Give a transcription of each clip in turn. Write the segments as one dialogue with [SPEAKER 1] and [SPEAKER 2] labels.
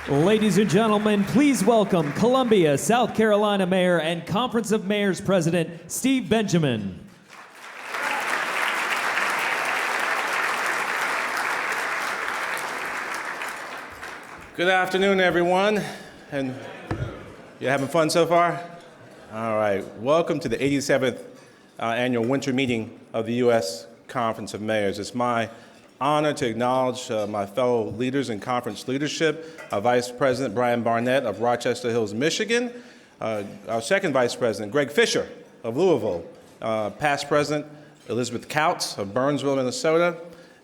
[SPEAKER 1] Ladies and gentlemen, please welcome Columbia, South Carolina Mayor and Conference of Mayors President Steve Benjamin.
[SPEAKER 2] Good afternoon, everyone. And you having fun so far? All right. Welcome to the 87th annual winter meeting of the U.S. Conference of Mayors. It's my honor to acknowledge my fellow leaders in conference leadership, Vice President Brian Barnett of Rochester Hills, Michigan, our second Vice President, Greg Fisher of Louisville, past President Elizabeth Kautz of Burnsville, Minnesota,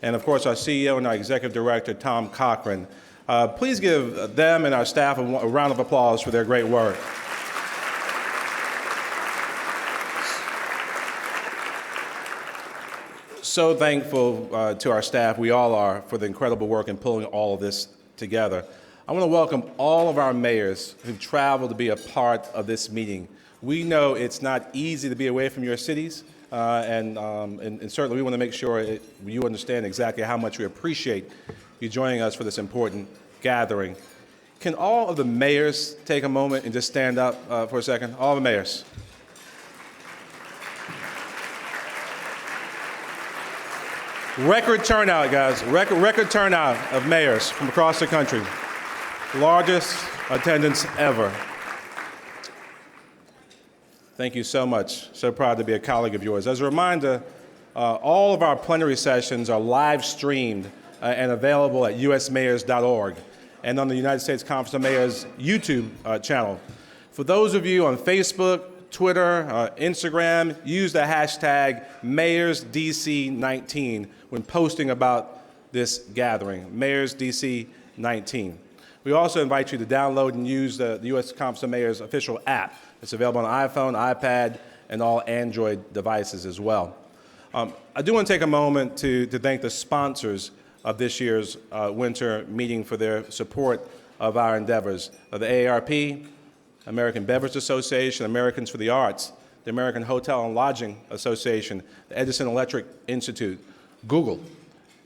[SPEAKER 2] and of course our CEO and our Executive Director, Tom Cochran. Please give them and our staff a round of applause for their great work. So thankful to our staff, we all are, for the incredible work in pulling all of this together. I want to welcome all of our mayors who've traveled to be a part of this meeting. We know it's not easy to be away from your cities, and certainly we want to make sure you understand exactly how much we appreciate you joining us for this important gathering. Can all of the mayors take a moment and just stand up for a second? All the mayors. Record turnout, guys. Record turnout of mayors from across the country. Largest attendance ever. Thank you so much. So proud to be a colleague of yours. As a reminder, all of our plenary sessions are live streamed and available at usmayors.org and on the United States Conference of Mayors YouTube channel. For those of you on Facebook, Twitter, Instagram, use the hashtag MayorsDC19 when posting about this gathering, MayorsDC19. We also invite you to download and use the U.S. Conference of Mayors official app. It's available on iPhone, iPad, and all Android devices as well. I do want to take a moment to thank the sponsors of this year's winter meeting for their support of our endeavors. The AARP, American Beverage Association, Americans for the Arts, the American Hotel and Lodging Association, the Edison Electric Institute, Google,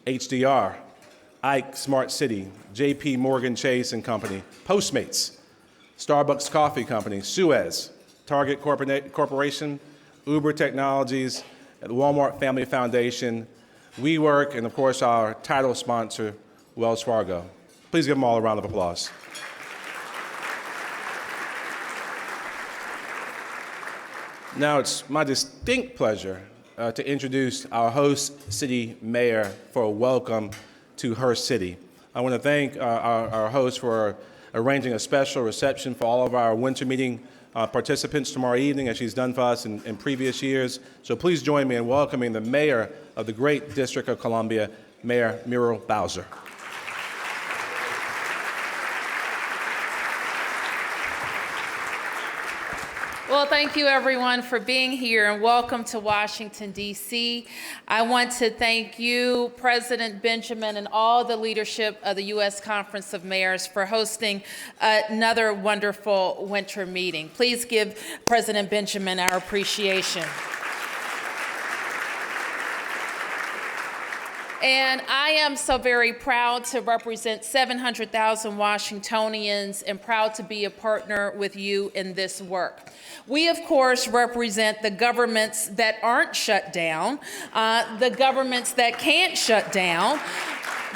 [SPEAKER 2] HDR, Ike Smart City, JP Morgan Chase and Company, Postmates, Starbucks Coffee Company, Suez, Target Corporation, Uber Technologies, the Walmart Family Foundation, WeWork, and of course our title sponsor, Wells Fargo. Please give them all a round of applause. Now it's my distinct pleasure to introduce our host city mayor for a welcome to her city. I want to thank our host for arranging a special reception for all of our winter meeting participants tomorrow evening, as she's done for us in previous years. So please join me in welcoming the mayor of the great District of Columbia, Mayor Muriel Bowser.
[SPEAKER 3] Well, thank you everyone for being here and welcome to Washington, D.C. I want to thank you, President Benjamin, and all the leadership of the U.S. Conference of Mayors for hosting another wonderful winter meeting. Please give President Benjamin our appreciation. And I am so very proud to represent 700,000 Washingtonians and proud to be a partner with you in this work. We, of course, represent the governments that aren't shut down, the governments that can't shut down,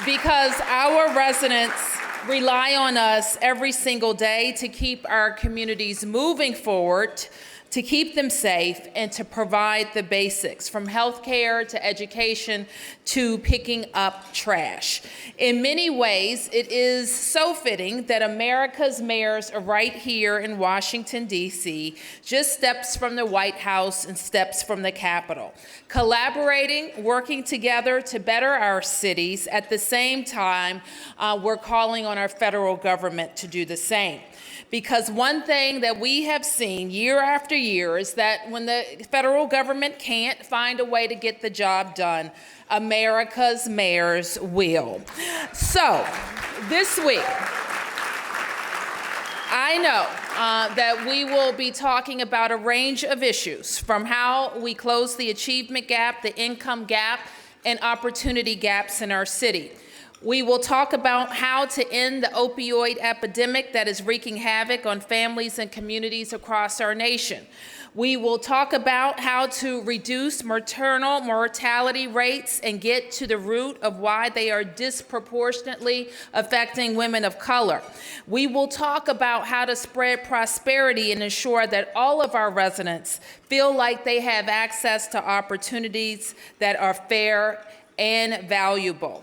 [SPEAKER 3] because our residents rely on us every single day to keep our communities moving forward, to keep them safe, and to provide the basics, from healthcare to education to picking up trash. In many ways, it is so fitting that America's mayors are right here in Washington, D.C., just steps from the White House and steps from the Capitol, collaborating, working together to better our cities. At the same time, we're calling on our federal government to do the same. Because one thing that we have seen year after year is that when the federal government can't find a way to get the job done, America's mayors will. So this week, I know that we will be talking about a range of issues, from how we close the achievement gap, the income gap, and opportunity gaps in our city. We will talk about how to end the opioid epidemic that is wreaking havoc on families and communities across our nation. We will talk about how to reduce maternal mortality rates and get to the root of why they are disproportionately affecting women of color. We will talk about how to spread prosperity and ensure that all of our residents feel like they have access to opportunities that are fair and valuable.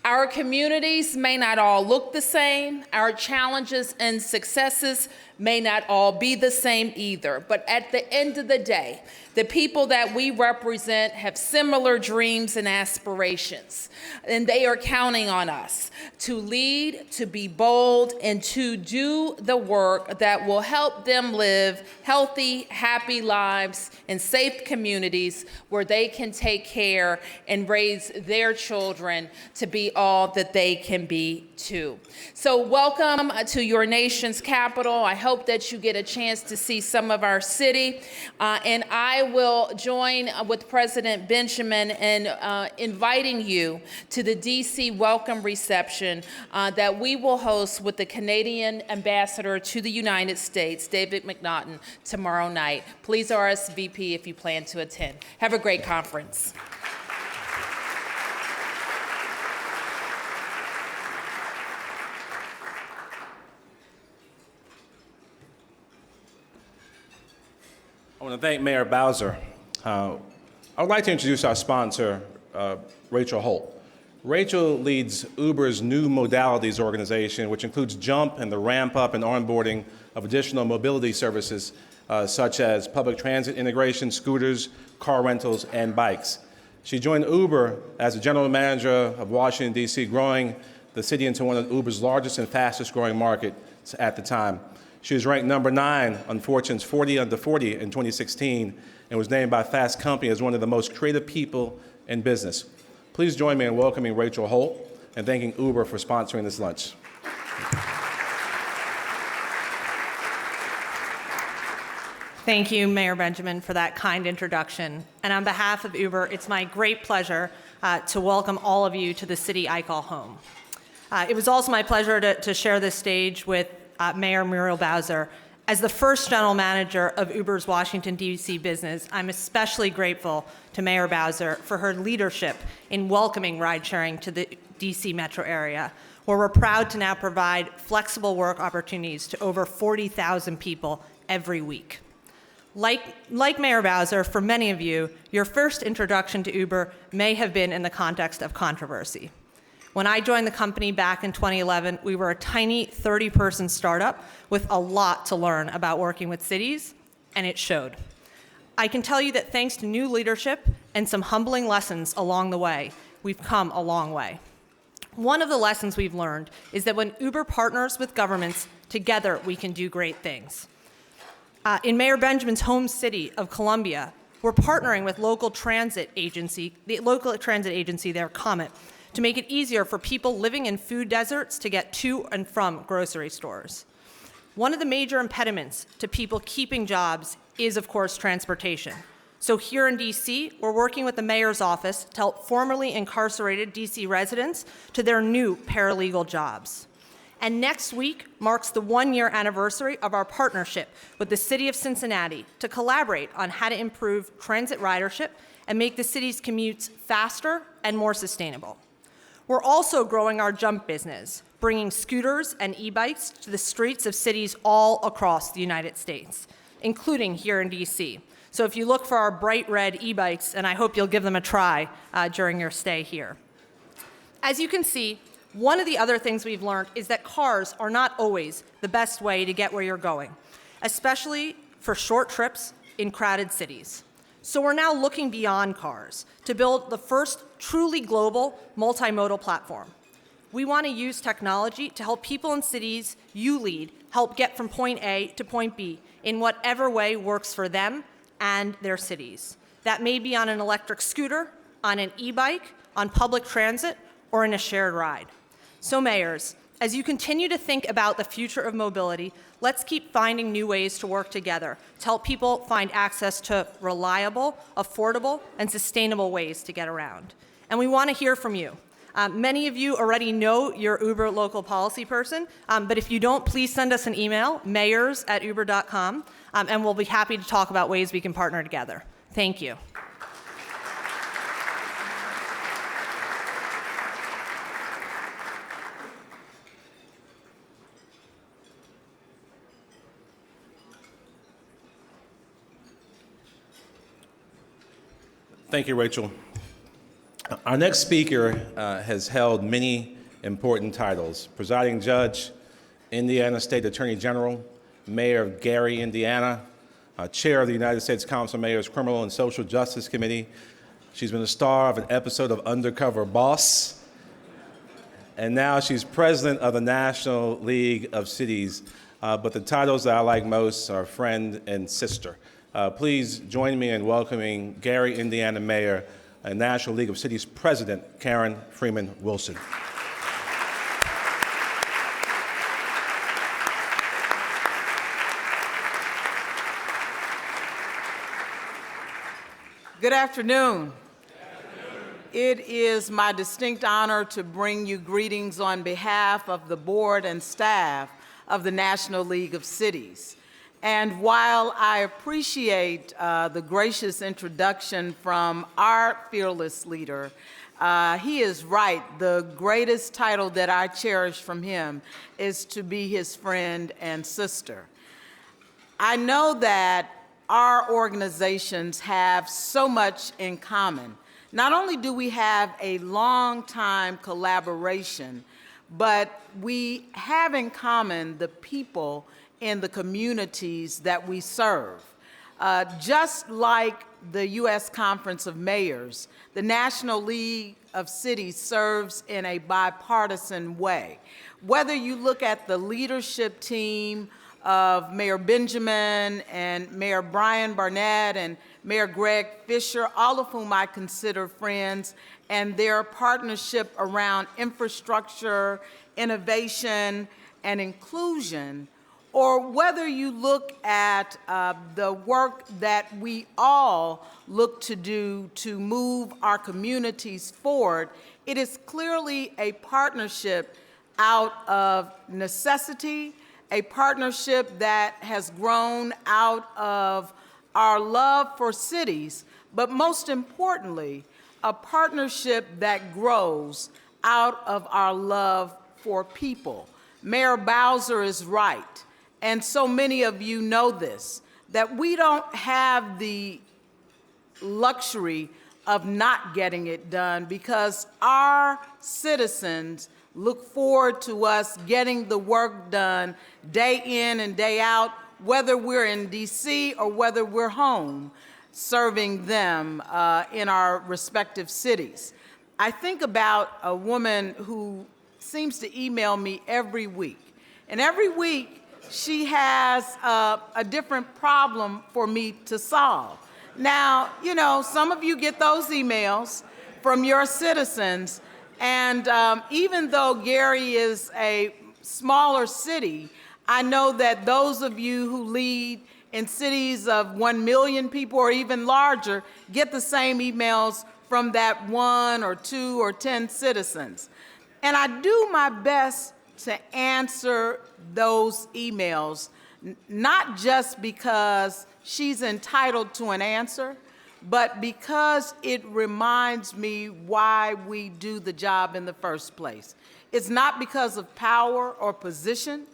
[SPEAKER 3] Our communities may not all look the same. Our challenges and successes may not all be the same either. But at the end of the day, the people that we represent have similar dreams and aspirations, and they are counting on us to lead, to be bold, and to do the work that will help them live healthy, happy lives in safe communities where they can take care and raise their children to be all that they can be too. So welcome to your nation's capital. I hope that you get a chance to see some of our city, and I will join with President Benjamin in inviting you to the DC welcome reception that we will host with the Canadian Ambassador to the United States, David McNaughton, tomorrow night. Please RSVP if you plan to attend. Have a great conference.
[SPEAKER 2] I want to thank Mayor Bowser. I would like to introduce our sponsor, Rachel Holt. Rachel leads Uber's new modalities organization, which includes Jump and the ramp up and onboarding of additional mobility services such as public transit integration, scooters, car rentals, and bikes. She joined Uber as the general manager of Washington, D.C., growing the city into one of Uber's largest and fastest growing markets at the time. She was ranked number 9 on Fortune's 40 Under 40 in 2016 and was named by Fast Company as one of the most creative people in business. Please join me in welcoming Rachel Holt and thanking Uber for sponsoring this lunch.
[SPEAKER 4] Thank you, Mayor Benjamin, for that kind introduction. And on behalf of Uber, it's my great pleasure to welcome all of you to the city I call home. It was also my pleasure to share this stage with Mayor Muriel Bowser. As the first general manager of Uber's Washington, D.C. business, I'm especially grateful to Mayor Bowser for her leadership in welcoming ride-sharing to the D.C. metro area, where we're proud to now provide flexible work opportunities to over 40,000 people every week. Like Mayor Bowser, for many of you, your first introduction to Uber may have been in the context of controversy. When I joined the company back in 2011, we were a tiny 30-person startup with a lot to learn about working with cities, and it showed. I can tell you that thanks to new leadership and some humbling lessons along the way, we've come a long way. One of the lessons we've learned is that when Uber partners with governments, together we can do great things. In Mayor Benjamin's home city of Columbia, we're partnering with the local transit agency there, Comet, to make it easier for people living in food deserts to get to and from grocery stores. One of the major impediments to people keeping jobs is, of course, transportation. So here in DC, we're working with the mayor's office to help formerly incarcerated DC residents to their new paralegal jobs. And next week marks the 1-year anniversary of our partnership with the city of Cincinnati to collaborate on how to improve transit ridership and make the city's commutes faster and more sustainable. We're also growing our Jump business, bringing scooters and e-bikes to the streets of cities all across the United States, including here in DC. So if you look for our bright red e-bikes, and I hope you'll give them a try during your stay here. As you can see, one of the other things we've learned is that cars are not always the best way to get where you're going, especially for short trips in crowded cities. So we're now looking beyond cars to build the first truly global multimodal platform. We want to use technology to help people in cities you lead help get from point A to point B in whatever way works for them and their cities. That may be on an electric scooter, on an e-bike, on public transit, or in a shared ride. So mayors, as you continue to think about the future of mobility, let's keep finding new ways to work together to help people find access to reliable, affordable, and sustainable ways to get around. And we want to hear from you. Many of you already know your Uber local policy person, but if you don't, please send us an email, mayors@uber.com, and we'll be happy to talk about ways we can partner together. Thank you.
[SPEAKER 2] Thank you, Rachel. Our next speaker has held many important titles: presiding judge, Indiana State Attorney General, Mayor of Gary, Indiana, chair of the United States Council of Mayors Criminal and Social Justice Committee. She's been a star of an episode of Undercover Boss, and now she's president of the National League of Cities. But the titles that I like most are friend and sister. Please join me in welcoming Gary, Indiana Mayor and National League of Cities President Karen Freeman Wilson.
[SPEAKER 5] Good afternoon. It is my distinct honor to bring you greetings on behalf of the board and staff of the National League of Cities. And while I appreciate the gracious introduction from our fearless leader, he is right. The greatest title that I cherish from him is to be his friend and sister. I know that our organizations have so much in common. Not only do we have a long-time collaboration, but we have in common the people in the communities that we serve. Just like the U.S. Conference of Mayors, the National League of Cities serves in a bipartisan way. Whether you look at the leadership team of Mayor Benjamin and Mayor Brian Barnett and Mayor Greg Fisher, all of whom I consider friends, and their partnership around infrastructure, innovation, and inclusion, or whether you look at the work that we all look to do to move our communities forward, it is clearly a partnership out of necessity, a partnership that has grown out of our love for cities, but most importantly, a partnership that grows out of our love for people. Mayor Bowser is right, and so many of you know this, that we don't have the luxury of not getting it done because our citizens look forward to us getting the work done day in and day out, whether we're in D.C. or whether we're home serving them in our respective cities. I think about a woman who seems to email me every week, and every week she has a different problem for me to solve. Now, you know, some of you get those emails from your citizens, and even though Gary is a smaller city, I know that those of you who lead in cities of 1 million people or even larger get the same emails from that 1 or 2 or 10 citizens. And I do my best to answer those emails, not just because she's entitled to an answer, but because it reminds me why we do the job in the first place. It's not because of power or position.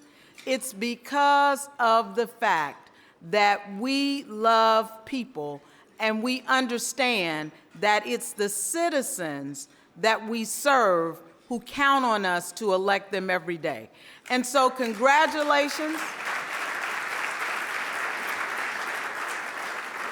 [SPEAKER 5] It's because of the fact that we love people and we understand that it's the citizens that we serve who count on us to elect them every day. And so congratulations.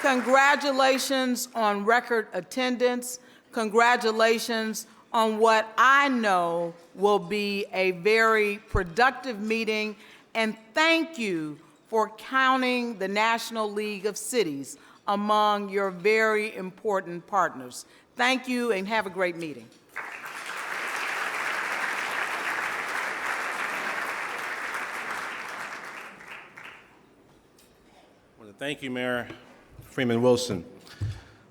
[SPEAKER 5] Congratulations on record attendance. Congratulations on what I know will be a very productive meeting. And thank you for counting the National League of Cities among your very important partners. Thank you and have a great meeting.
[SPEAKER 2] I want to thank you, Mayor Freeman Wilson.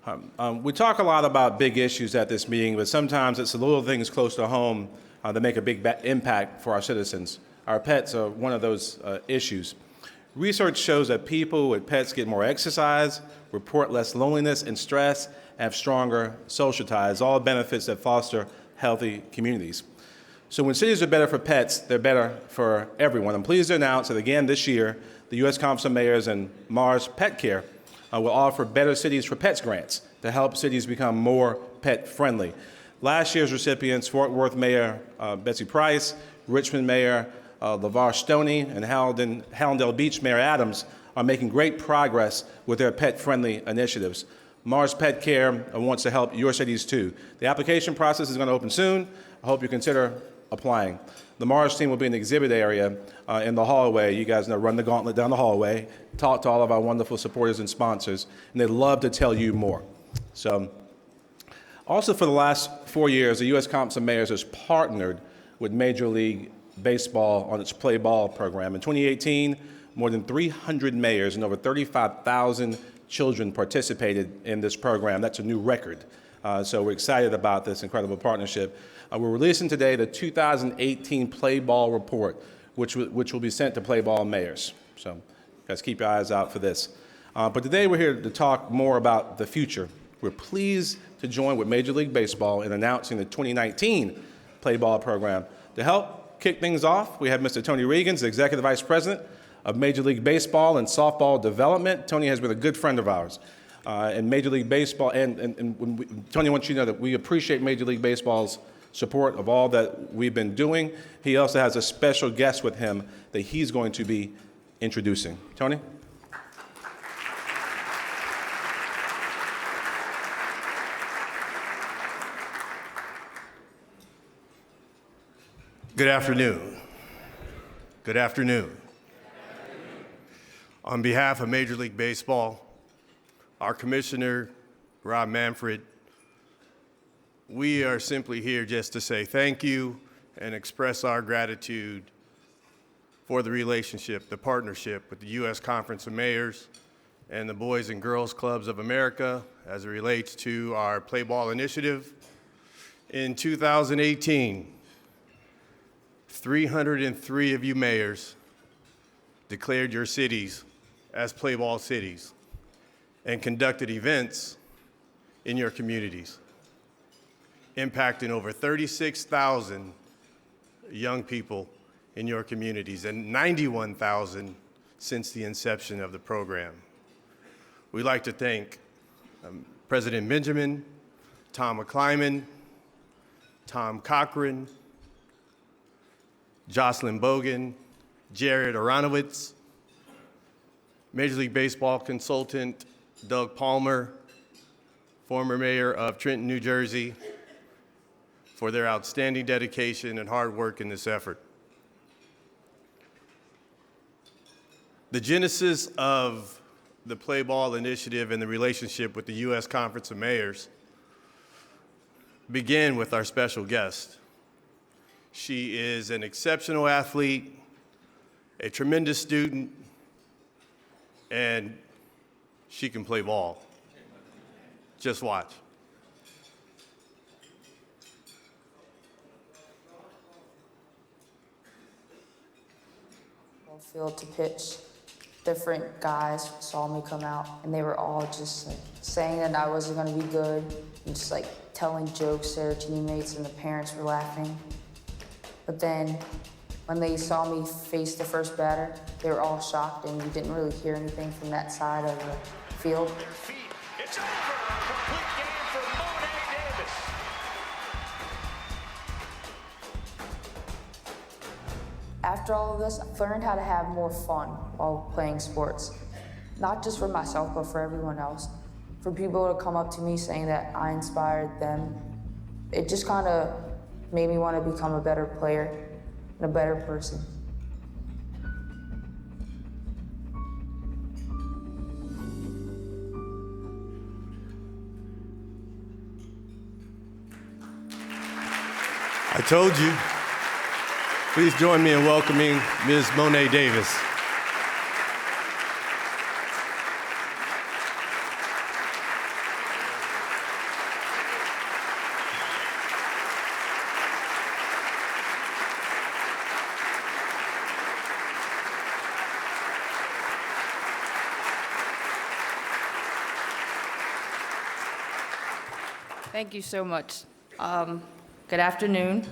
[SPEAKER 2] We talk a lot about big issues at this meeting, but sometimes it's the little things close to home that make a big impact for our citizens. Our pets are one of those issues. Research shows that people with pets get more exercise, report less loneliness and stress, and have stronger social ties, all benefits that foster healthy communities. So when cities are better for pets, they're better for everyone. I'm pleased to announce that again this year, the U.S. Conference of Mayors and Mars Pet Care will offer Better Cities for Pets grants to help cities become more pet-friendly. Last year's recipients, Fort Worth Mayor Betsy Price, Richmond Mayor LeVar Stoney, and Hallandale Beach Mayor Adams are making great progress with their pet-friendly initiatives. Mars Pet Care wants to help your cities too. The application process is going to open soon. I hope you consider applying. The Mars team will be in the exhibit area in the hallway. You guys know, run the gauntlet down the hallway, talk to all of our wonderful supporters and sponsors, and they'd love to tell you more. So, also for the last 4 years, the U.S. Conference of Mayors has partnered with Major League Baseball on its Play Ball program. In 2018, more than 300 mayors and over 35,000 children participated in this program. That's a new record. So we're excited about this incredible partnership. We're releasing today the 2018 Play Ball report, which will be sent to Play Ball mayors. So guys, keep your eyes out for this. But today we're here to talk more about the future. We're pleased to join with Major League Baseball in announcing the 2019 Play Ball program. To help kick things off, we have Mr. Tony Regans, the Executive Vice President of Major League Baseball and Softball Development. Tony has been a good friend of ours. And Major League Baseball, Tony wants you to know that we appreciate Major League Baseball's support of all that we've been doing. He also has a special guest with him that he's going to be introducing. Tony?
[SPEAKER 6] Good afternoon. Good afternoon. On behalf of Major League Baseball, our commissioner, Rob Manfred, we are simply here just to say thank you and express our gratitude for the relationship, the partnership with the U.S. Conference of Mayors and the Boys and Girls Clubs of America as it relates to our Play Ball initiative. In 2018, 303 of you mayors declared your cities as Play Ball cities and conducted events in your communities, impacting over 36,000 young people in your communities and 91,000 since the inception of the program. We'd like to thank President Benjamin, Tom McClyman, Tom Cochran, Jocelyn Bogan, Jared Aronowitz, Major League Baseball consultant Doug Palmer, former mayor of Trenton, New Jersey, for their outstanding dedication and hard work in this effort. The genesis of the Play Ball initiative and the relationship with the U.S. Conference of Mayors began with our special guest. She is an exceptional athlete, a tremendous student, and she can play ball. Just watch.
[SPEAKER 7] Field to pitch. Different guys saw me come out, and they were all just like saying that I wasn't going to be good, and just like telling jokes to their teammates, and the parents were laughing. But then, when they saw me face the first batter, they were all shocked, and we didn't really hear anything from that side of the field.
[SPEAKER 8] It's over. A complete game for Monet Davis.
[SPEAKER 7] After all of this, I've learned how to have more fun while playing sports. Not just for myself, but for everyone else. For people to come up to me saying that I inspired them, it just kind of made me want to become a better player and a better person.
[SPEAKER 6] I told you. Please join me in welcoming Ms. Monet Davis.
[SPEAKER 7] Thank you so much. Good afternoon.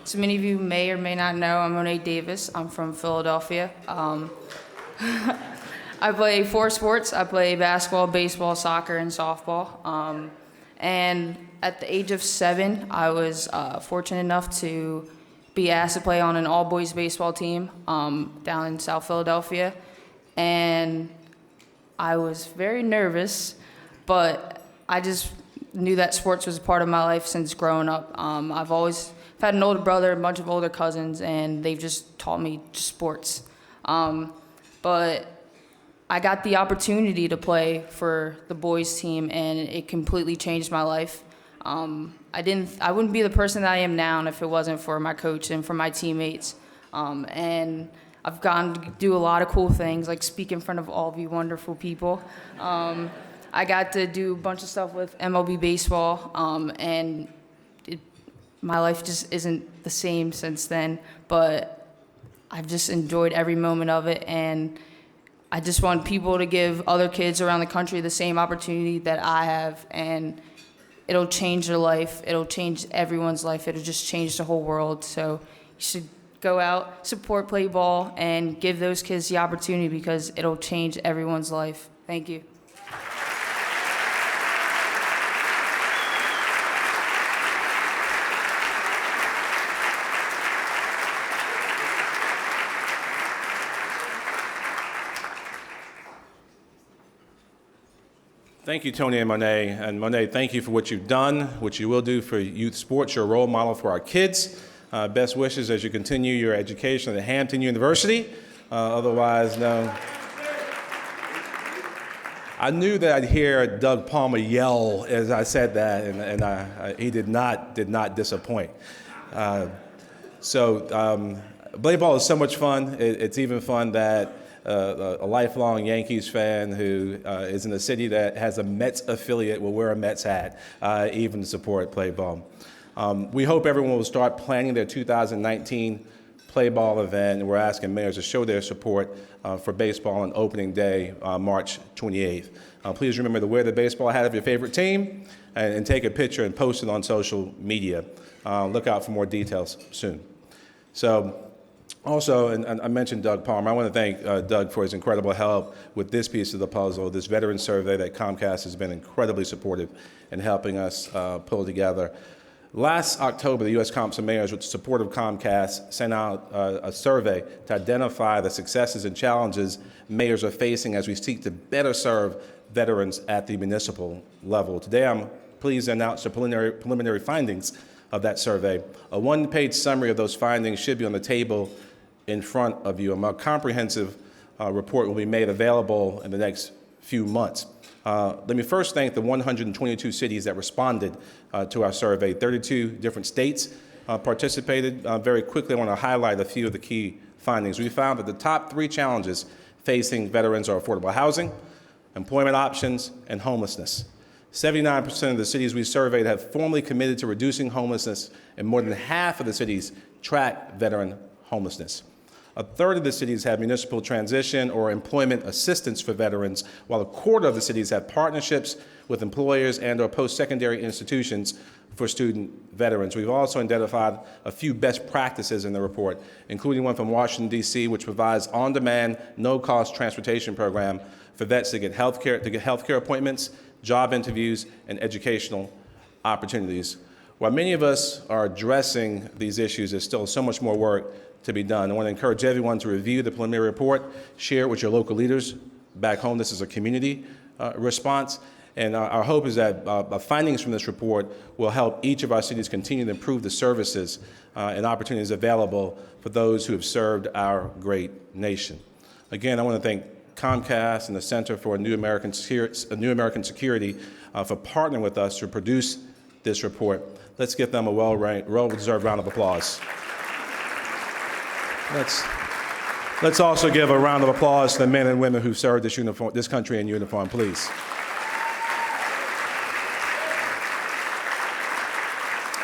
[SPEAKER 7] So many of you may or may not know, I'm Monet Davis. I'm from Philadelphia. I play 4 sports. I play basketball, baseball, soccer, and softball. And at the age of 7, I was fortunate enough to be asked to play on an all-boys baseball team down in South Philadelphia. And I was very nervous, but I just knew that sports was a part of my life since growing up. I've had an older brother, a bunch of older cousins, and they've just taught me sports. But I got the opportunity to play for the boys team, and it completely changed my life. I wouldn't be the person that I am now if it wasn't for my coach and for my teammates. And I've gotten to do a lot of cool things, like speak in front of all of you wonderful people. I got to do a bunch of stuff with MLB baseball, and my life just isn't the same since then, but I've just enjoyed every moment of it, and I just want people to give other kids around the country the same opportunity that I have, and it'll change their life. It'll change everyone's life. It'll just change the whole world. So you should go out, support, play ball, and give those kids the opportunity because it'll change everyone's life. Thank you.
[SPEAKER 2] Thank you, Tony and Monet. And Monet, thank you for what you've done, what you will do for youth sports. You're a role model for our kids. Best wishes as you continue your education at Hampton University. Otherwise known. I knew that I'd hear Doug Palmer yell as I said that, and he did not disappoint. Play ball is so much fun. It's even fun that a lifelong Yankees fan who is in a city that has a Mets affiliate will wear a Mets hat, even to support play ball. We hope everyone will start planning their 2019 play ball event, and we're asking mayors to show their support for baseball on opening day, March 28th. Please remember to wear the baseball hat of your favorite team and take a picture and post it on social media. Look out for more details soon. So, also, and I mentioned Doug Palmer. I want to thank Doug for his incredible help with this piece of the puzzle, this veteran survey that Comcast has been incredibly supportive in helping us pull together. Last October, the U.S. Conference of Mayors, with the support of Comcast, sent out a survey to identify the successes and challenges mayors are facing as we seek to better serve veterans at the municipal level. Today, I'm pleased to announce the preliminary findings of that survey. A one-page summary of those findings should be on the table in front of you. A more comprehensive report will be made available in the next few months. Let me first thank the 122 cities that responded to our survey. 32 different states participated. Very quickly, I want to highlight a few of the key findings. We found that the top 3 challenges facing veterans are affordable housing, employment options, and homelessness. 79% of the cities we surveyed have formally committed to reducing homelessness, and more than half of the cities track veteran homelessness. A third of the cities have municipal transition or employment assistance for veterans, while a quarter of the cities have partnerships with employers and or post-secondary institutions for student veterans. We've also identified a few best practices in the report, including one from Washington, D.C., which provides on-demand, no-cost transportation program for vets to get healthcare appointments, job interviews, and educational opportunities. While many of us are addressing these issues, there's still so much more work to be done. I want to encourage everyone to review the preliminary report, share it with your local leaders back home. This is a community response, and our hope is that findings from this report will help each of our cities continue to improve the services and opportunities available for those who have served our great nation. Again, I want to thank Comcast and the Center for a New American Security for partnering with us to produce this report. Let's give them a well-deserved round of applause. Let's also give a round of applause to the men and women who served this country in uniform, please.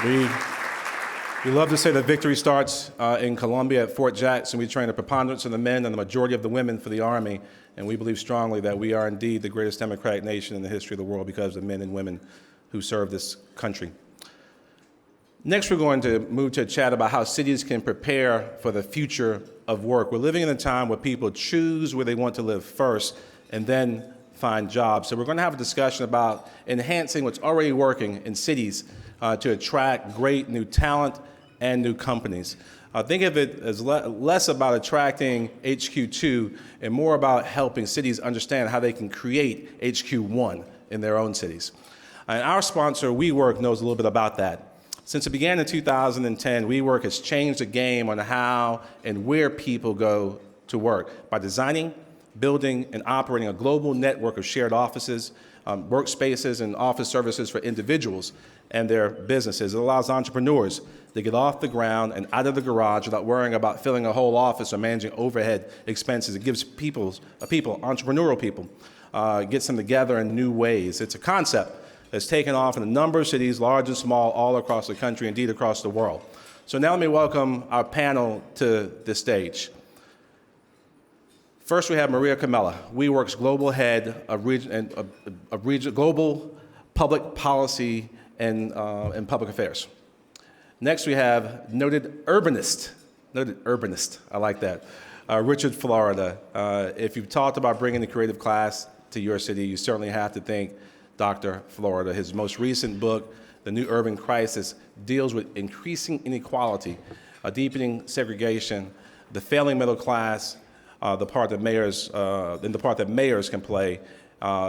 [SPEAKER 2] We love to say that victory starts in Columbia at Fort Jackson. We train a preponderance of the men and the majority of the women for the Army, and we believe strongly that we are indeed the greatest democratic nation in the history of the world because of the men and women who serve this country. Next, we're going to move to a chat about how cities can prepare for the future of work. We're living in a time where people choose where they want to live first and then find jobs. So we're going to have a discussion about enhancing what's already working in cities to attract great new talent and new companies. Think of it as less about attracting HQ2 and more about helping cities understand how they can create HQ1 in their own cities. And our sponsor, WeWork, knows a little bit about that. Since it began in 2010, WeWork has changed the game on how and where people go to work by designing, building, and operating a global network of shared offices, workspaces, and office services for individuals and their businesses. It allows entrepreneurs to get off the ground and out of the garage without worrying about filling a whole office or managing overhead expenses. It gives entrepreneurial people, gets them together in new ways. It's a concept that's taken off in a number of cities, large and small, all across the country, indeed across the world. So now let me welcome our panel to the stage. First, we have Maria Camella, WeWork's global head of global public policy and public affairs. Next, we have noted urbanist, I like that, Richard Florida. If you've talked about bringing the creative class to your city, you certainly have to thank Dr. Florida. His most recent book, The New Urban Crisis, deals with increasing inequality, deepening segregation, the failing middle class, the part that mayors can play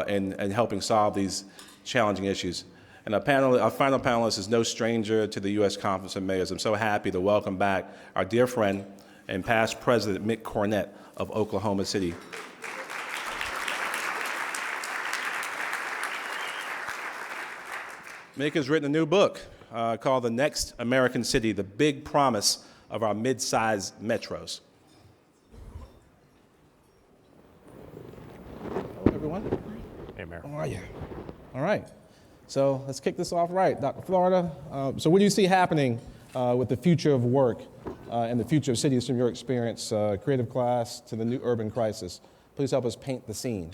[SPEAKER 2] in helping solve these challenging issues. And our final panelist is no stranger to the U.S. Conference of Mayors. I'm so happy to welcome back our dear friend and past President Mick Cornett of Oklahoma City. Mick has written a new book called The Next American City, The Big Promise of Our Mid-Sized Metros. Hello, everyone.
[SPEAKER 9] Hey, Mayor.
[SPEAKER 2] How are you? All right. So let's kick this off right. Dr. Florida, so what do you see happening with the future of work and the future of cities from your experience, creative class to the new urban crisis? Please help us paint the scene.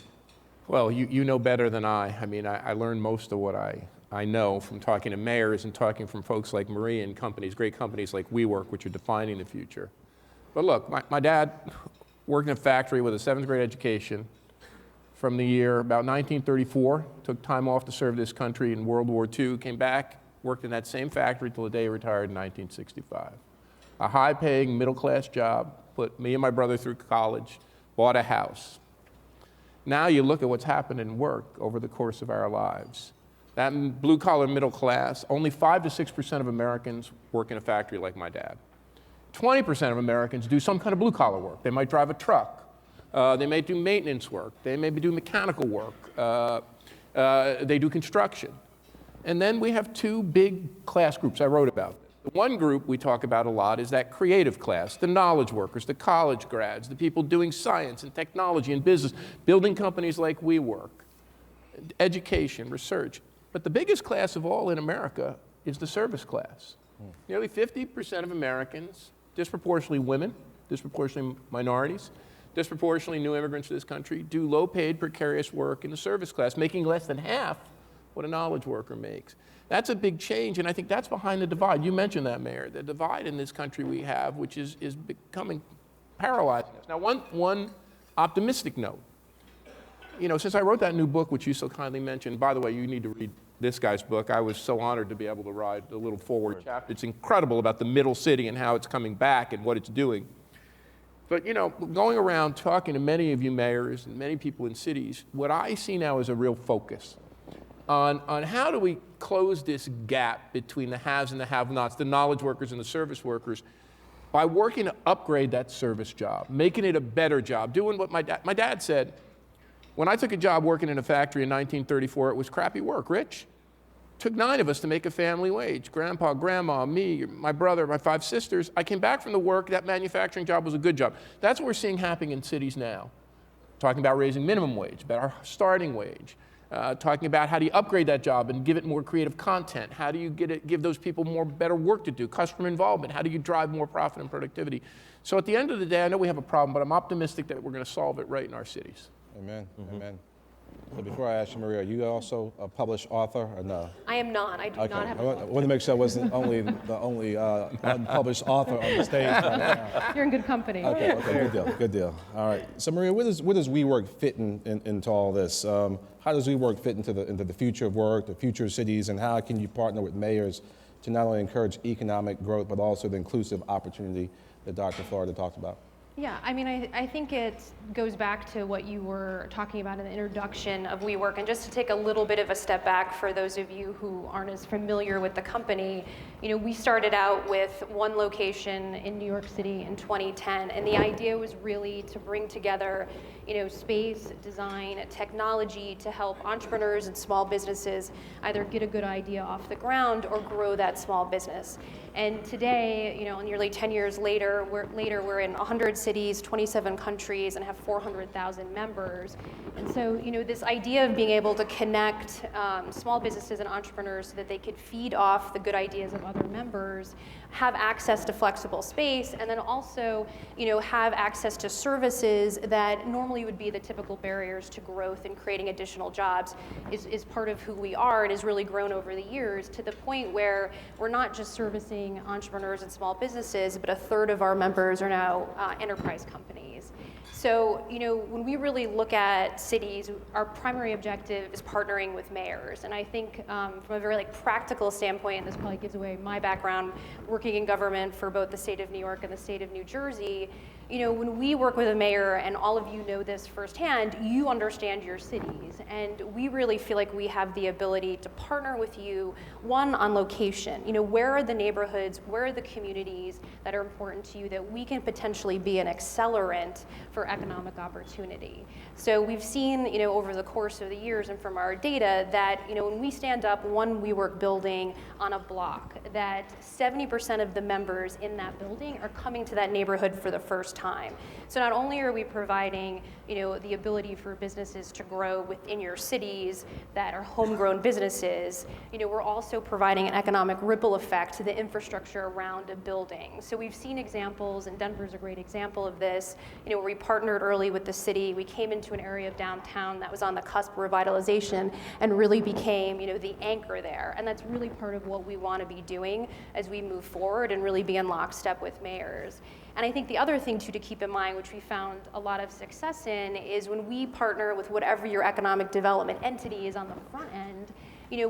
[SPEAKER 9] Well, you know better than I. I mean, I learned most of what I know from talking to mayors and talking from folks like Maria and companies, great companies like WeWork, which are defining the future. But look, my dad worked in a factory with a 7th grade education from the year about 1934, took time off to serve this country in World War II, came back, worked in that same factory till the day he retired in 1965. A high-paying, middle-class job, put me and my brother through college, bought a house. Now you look at what's happened in work over the course of our lives. That blue-collar middle class, only 5 to 6% of Americans work in a factory like my dad. 20% of Americans do some kind of blue-collar work. They might drive a truck. They may do maintenance work. They may do mechanical work. They do construction. And then we have 2 big class groups I wrote about. The one group we talk about a lot is that creative class, the knowledge workers, the college grads, the people doing science and technology and business, building companies like WeWork, education, research. But the biggest class of all in America is the service class. Nearly 50% of Americans, disproportionately women, disproportionately minorities, disproportionately new immigrants to this country, do low-paid, precarious work in the service class, making less than half what a knowledge worker makes. That's a big change, and I think that's behind the divide. You mentioned that, Mayor, the divide in this country we have, which is becoming paralyzing us. Now, one optimistic note. You know, since I wrote that new book, which you so kindly mentioned, by the way, you need to read this guy's book. I was so honored to be able to write a little forward chapter. It's incredible about the middle city and how it's coming back and what it's doing. But, you know, going around talking to many of you mayors and many people in cities, what I see now is a real focus on how do we close this gap between the haves and the have-nots, the knowledge workers and the service workers, by working to upgrade that service job, making it a better job, doing what my dad said. When I took a job working in a factory in 1934, it was crappy work, Rich. It took 9 of us to make a family wage. Grandpa, grandma, me, my brother, my 5 sisters. I came back from the work, that manufacturing job was a good job. That's what we're seeing happening in cities now. Talking about raising minimum wage, about our starting wage. Talking about how do you upgrade that job and give it more creative content? How do you give those people more better work to do? Customer involvement. How do you drive more profit and productivity? So at the end of the day, I know we have a problem, but I'm optimistic that we're going to solve it right in our cities.
[SPEAKER 2] Amen. Amen. So before I ask you, Maria, are you also a published author or no?
[SPEAKER 10] I am not. I do not have
[SPEAKER 2] I
[SPEAKER 10] a
[SPEAKER 2] want to make sure I wasn't the only unpublished author on the stage right now.
[SPEAKER 10] You're in good company.
[SPEAKER 2] Okay, good deal. All right. So Maria, where does WeWork fit into all this? How does WeWork fit into the future of work, the future of cities, and how can you partner with mayors to not only encourage economic growth, but also the inclusive opportunity that Dr. Florida talked about?
[SPEAKER 10] Yeah, I mean, I think it goes back to what you were talking about in the introduction of WeWork, and just to take a little bit of a step back for those of you who aren't as familiar with the company, we started out with one location in New York City in 2010, and the idea was really to bring together, space, design, technology to help entrepreneurs and small businesses either get a good idea off the ground or grow that small business. And today, nearly 10 years later, we're in 100 cities, 27 countries, and have 400,000 members. And so, this idea of being able to connect small businesses and entrepreneurs so that they could feed off the good ideas of other members, have access to flexible space, and then also, have access to services that normally would be the typical barriers to growth and creating additional jobs is part of who we are, and has really grown over the years to the point where we're not just servicing entrepreneurs and small businesses, but a third of our members are now enterprise companies. So, when we really look at cities, our primary objective is partnering with mayors. And I think from a very practical standpoint, and this probably gives away my background, working in government for both the state of New York and the state of New Jersey, when we work with a mayor, and all of you know this firsthand, you understand your cities. And we really feel like we have the ability to partner with you, one, on location. Where are the neighborhoods, where are the communities that are important to you that we can potentially be an accelerant for economic opportunity. So we've seen, over the course of the years and from our data that, when we stand up one WeWork building on a block, that 70% of the members in that building are coming to that neighborhood for the first time. So not only are we providing, the ability for businesses to grow within your cities that are homegrown businesses, we're also providing an economic ripple effect to the infrastructure around a building. So we've seen examples, and Denver's a great example of this, where we partnered early with the city. We came into an area of downtown that was on the cusp of revitalization and really became, the anchor there. And that's really part of what we want to be doing as we move forward and really be in lockstep with mayors. And I think the other thing too to keep in mind, which we found a lot of success in, is when we partner with whatever your economic development entity is on the front end,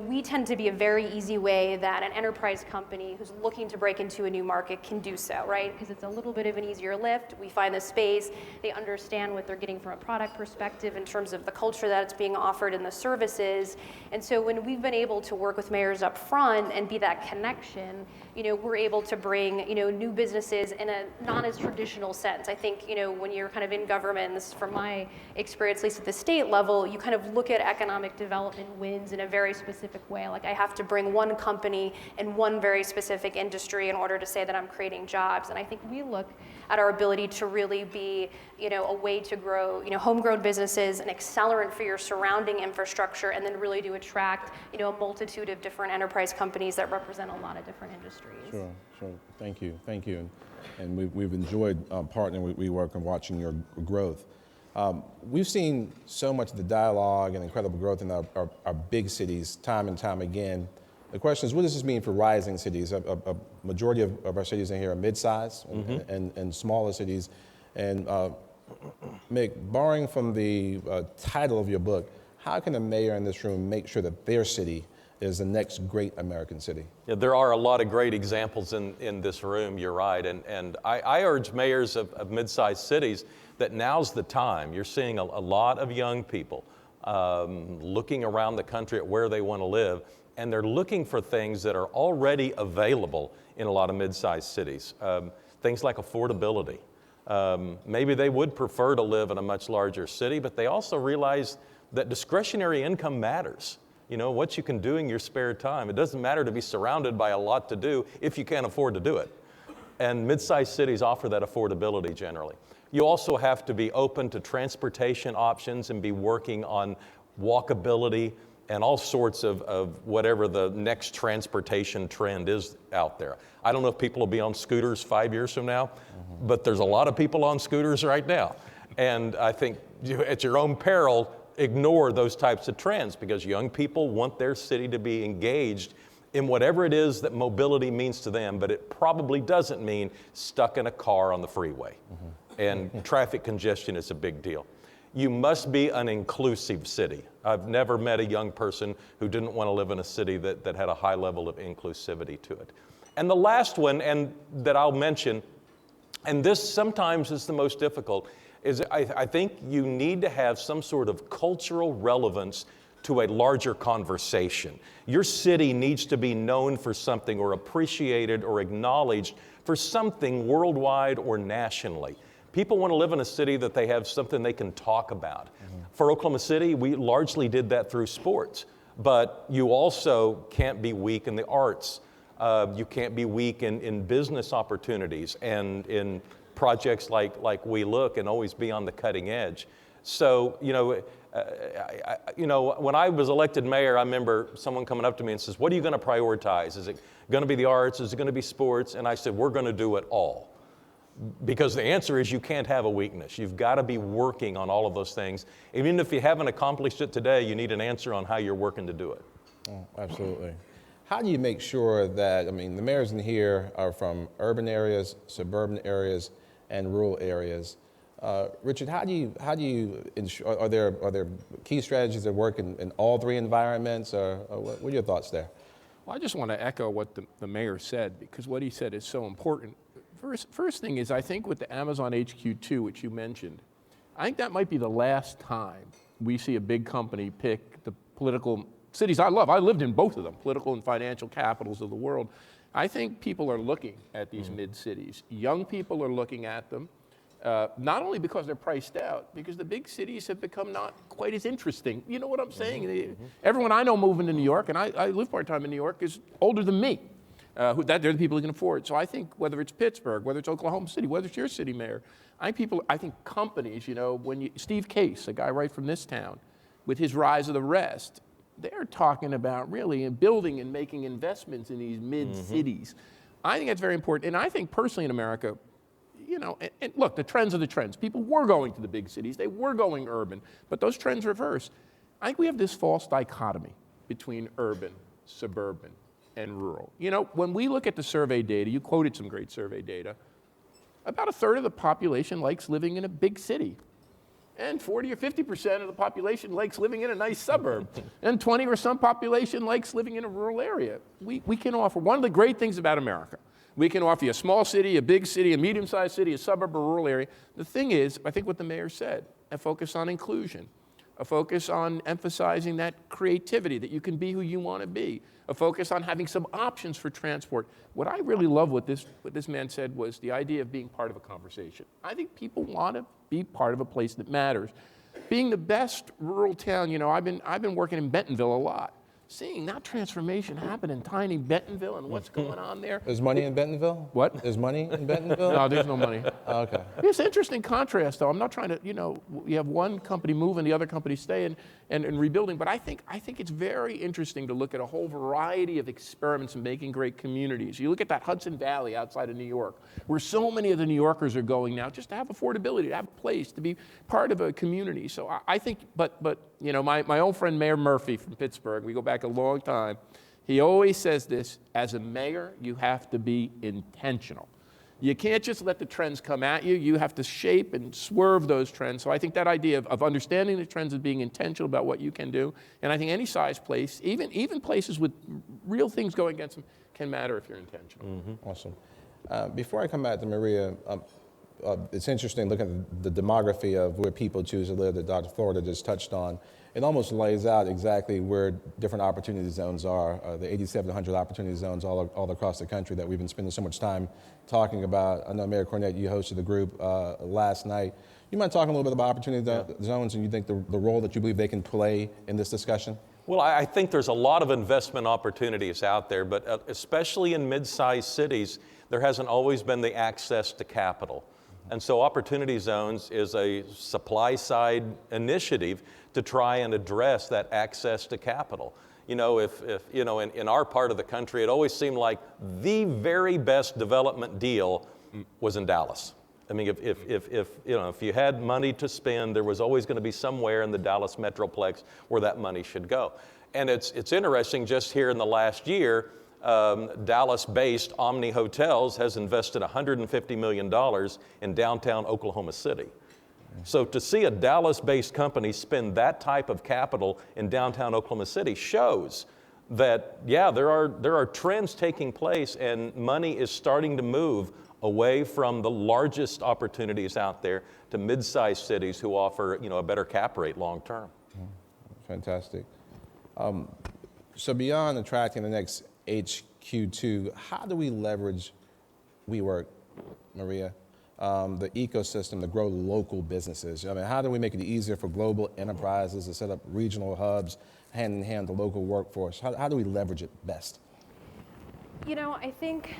[SPEAKER 10] we tend to be a very easy way that an enterprise company who's looking to break into a new market can do so, right? Because it's a little bit of an easier lift. We find the space, they understand what they're getting from a product perspective in terms of the culture that it's being offered and the services. And so when we've been able to work with mayors up front and be that connection, we're able to bring, new businesses in a not as traditional sense. I think, when you're kind of in government, and this is from my experience, at least at the state level, you kind of look at economic development wins in a very specific way. Like I have to bring one company in one very specific industry in order to say that I'm creating jobs. And I think we look at our ability to really be, a way to grow, homegrown businesses, an accelerant for your surrounding infrastructure, and then really to attract, a multitude of different enterprise companies that represent a lot of different industries.
[SPEAKER 2] Sure. Thank you. And we've enjoyed partnering with WeWork and watching your growth. We've seen so much of the dialogue and incredible growth in our big cities time and time again. The question is, what does this mean for rising cities? A majority of our cities in here are mid-sized and smaller cities. And Mick, borrowing from the title of your book, how can a mayor in this room make sure that their city is the next great American city?
[SPEAKER 11] Yeah, there are a lot of great examples in this room, you're right. And I urge mayors of mid-sized cities that now's the time. You're seeing a lot of young people looking around the country at where they want to live, and they're looking for things that are already available in a lot of mid-sized cities. Things like affordability. Maybe they would prefer to live in a much larger city, but they also realize that discretionary income matters. What you can do in your spare time. It doesn't matter to be surrounded by a lot to do if you can't afford to do it. And mid-sized cities offer that affordability generally. You also have to be open to transportation options and be working on walkability and all sorts of whatever the next transportation trend is out there. I don't know if people will be on scooters 5 years from now, but there's a lot of people on scooters right now. And I think at your own peril, ignore those types of trends, because young people want their city to be engaged in whatever it is that mobility means to them, but it probably doesn't mean stuck in a car on the freeway. And traffic congestion is a big deal. You must be an inclusive city. I've never met a young person who didn't want to live in a city that had a high level of inclusivity to it. And the last one, and that I'll mention, and this sometimes is the most difficult, is I think you need to have some sort of cultural relevance to a larger conversation. Your city needs to be known for something, or appreciated or acknowledged for something worldwide or nationally. People want to live in a city that they have something they can talk about. For Oklahoma City, we largely did that through sports, but you also can't be weak in the arts. You can't be weak in business opportunities and in projects like We Look, and always be on the cutting edge. So, when I was elected mayor, I remember someone coming up to me and says, "What are you going to prioritize? Is it going to be the arts? Is it going to be sports?" And I said, "We're going to do it all." Because the answer is you can't have a weakness. You've got to be working on all of those things. Even if you haven't accomplished it today, you need an answer on how you're working to do it.
[SPEAKER 12] Oh, absolutely. How do you make sure that, the mayors in here are from urban areas, suburban areas, and rural areas? Richard, how do you ensure, are there key strategies that work in all three environments, or what are your thoughts there?
[SPEAKER 9] Well, I just want to echo what the mayor said, because what he said is so important. First thing is, I think with the Amazon HQ2, which you mentioned, I think that might be the last time we see a big company pick the political cities I love. I lived in both of them, political and financial capitals of the world. I think people are looking at these mid-cities. Young people are looking at them, not only because they're priced out, because the big cities have become not quite as interesting. You know what I'm saying? Everyone I know moving to New York, and I live part-time in New York, is older than me. They're the people who can afford. So I think whether it's Pittsburgh, whether it's Oklahoma City, whether it's your city mayor, I think companies, Steve Case, a guy right from this town, with his Rise of the Rest, they're talking about really building and making investments in these mid-cities. I think that's very important. And I think personally in America, and look, the trends are the trends. People were going to the big cities. They were going urban. But those trends reverse. I think we have this false dichotomy between urban, suburban, and rural. When we look at the survey data, you quoted some great survey data, about a third of the population likes living in a big city. And 40 or 50% of the population likes living in a nice suburb. And 20 or some population likes living in a rural area. We can offer, one of the great things about America, we can offer you a small city, a big city, a medium-sized city, a suburb, a rural area. The thing is, I think what the mayor said, a focus on inclusion, a focus on emphasizing that creativity, that you can be who you want to be, a focus on having some options for transport. What I really love what this man said was the idea of being part of a conversation. I think people want to be part of a place that matters. Being the best rural town, I've been working in Bentonville a lot. Seeing that transformation happen in tiny Bentonville and what's going on there.
[SPEAKER 12] There's money in Bentonville?
[SPEAKER 9] What?
[SPEAKER 12] There's money in Bentonville?
[SPEAKER 9] No, there's no money.
[SPEAKER 12] Oh, okay.
[SPEAKER 9] It's an interesting contrast, though. I'm not trying to, you have one company moving, the other company staying and rebuilding. But I think it's very interesting to look at a whole variety of experiments in making great communities. You look at that Hudson Valley outside of New York, where so many of the New Yorkers are going now just to have affordability, to have a place, to be part of a community. So I think, but my old friend Mayor Murphy from Pittsburgh, we go back a long time, he always says this: as a mayor, you have to be intentional. You can't just let the trends come at you. You have to shape and swerve those trends. So I think that idea of understanding the trends and being intentional about what you can do, and I think any size place, even places with real things going against them, can matter if you're intentional.
[SPEAKER 12] Awesome. Before I come back to Maria, it's interesting looking at the demography of where people choose to live that Dr. Florida just touched on. It almost lays out exactly where different opportunity zones are, the 8,700 opportunity zones all across the country that we've been spending so much time talking about. I know, Mayor Cornett, you hosted the group last night. You mind talking a little bit about opportunity zones, and you think the role that you believe they can play in this discussion?
[SPEAKER 11] Well, I think there's a lot of investment opportunities out there, but especially in mid-sized cities, there hasn't always been the access to capital. And so Opportunity Zones is a supply-side initiative to try and address that access to capital. In our part of the country, it always seemed like the very best development deal was in Dallas. I mean, if you had money to spend, there was always going to be somewhere in the Dallas Metroplex where that money should go. And it's interesting, just here in the last year, Dallas-based Omni Hotels has invested $150 million in downtown Oklahoma City. So to see a Dallas-based company spend that type of capital in downtown Oklahoma City shows that, yeah, there are trends taking place, and money is starting to move away from the largest opportunities out there to mid-sized cities who offer, a better cap rate long term.
[SPEAKER 12] Fantastic. So beyond attracting the next HQ2, how do we leverage WeWork, Maria, the ecosystem to grow local businesses? I mean, how do we make it easier for global enterprises to set up regional hubs, hand in hand the local workforce? How do we leverage it best?
[SPEAKER 10] I think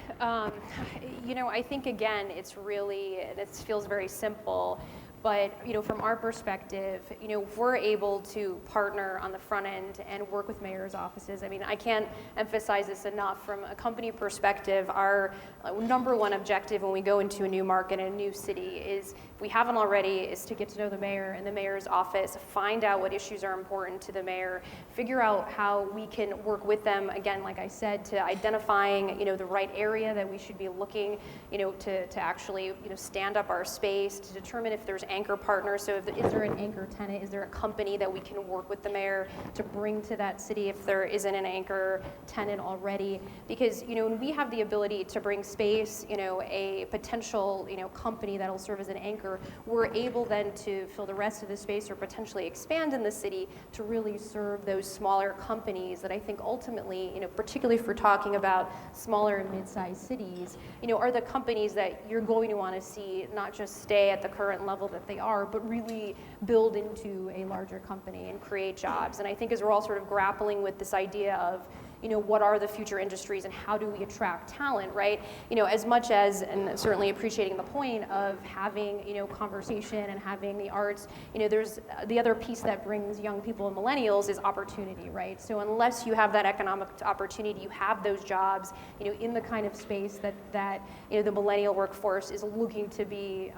[SPEAKER 10] again, it feels very simple. But from our perspective, if we're able to partner on the front end and work with mayor's offices, I mean, I can't emphasize this enough. From a company perspective, our number one objective when we go into a new market, a new city, is, if we haven't already, is to get to know the mayor and the mayor's office, find out what issues are important to the mayor, figure out how we can work with them, again, like I said, to identifying, the right area that we should be looking, to actually, stand up our space, to determine if there's anchor partners. So is there an anchor tenant? Is there a company that we can work with the mayor to bring to that city if there isn't an anchor tenant already? Because, when we have the ability to bring space, a potential, company that'll serve as an anchor, we're able then to fill the rest of the space or potentially expand in the city to really serve those smaller companies that I think ultimately, particularly if we're talking about smaller and mid-sized cities, are the companies that you're going to want to see not just stay at the current level that they are, but really build into a larger company and create jobs. And I think as we're all sort of grappling with this idea of, what are the future industries and how do we attract talent, right? As much as, and certainly appreciating the point of having, conversation and having the arts, there's the other piece that brings young people and millennials is opportunity, right? So unless you have that economic opportunity, you have those jobs, in the kind of space that the millennial workforce is looking to be,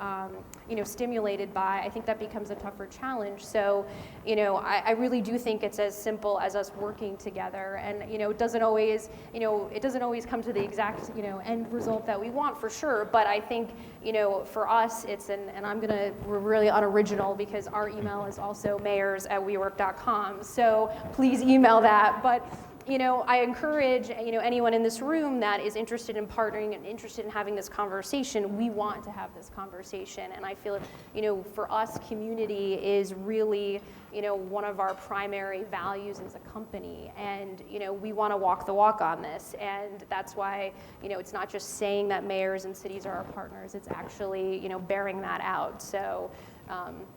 [SPEAKER 10] stimulated by, I think that becomes a tougher challenge. So, I really do think it's as simple as us working together, and, it doesn't always come to the exact, end result that we want, for sure. But I think, for us, it's we're really unoriginal because our email is also mayors@wework.com. So please email that. But I encourage, anyone in this room that is interested in partnering and interested in having this conversation. We want to have this conversation, and I feel, for us, community is really, one of our primary values as a company, and we want to walk the walk on this, and that's why, it's not just saying that mayors and cities are our partners. It's actually, bearing that out. So.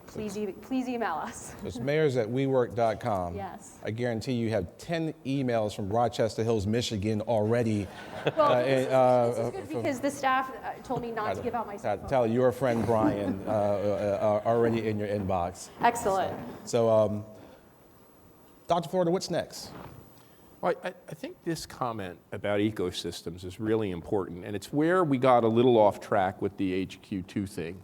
[SPEAKER 10] Please email us.
[SPEAKER 12] It's mayors@wework.com.
[SPEAKER 10] Yes.
[SPEAKER 12] I guarantee you have 10 emails from Rochester Hills, Michigan already.
[SPEAKER 10] Well, this is good because the staff told me not to give out my cell phone.
[SPEAKER 12] Tell your friend Brian already in your inbox.
[SPEAKER 10] Excellent.
[SPEAKER 12] So, Dr. Florida, what's next?
[SPEAKER 9] Well, I think this comment about ecosystems is really important, and it's where we got a little off track with the HQ2 thing.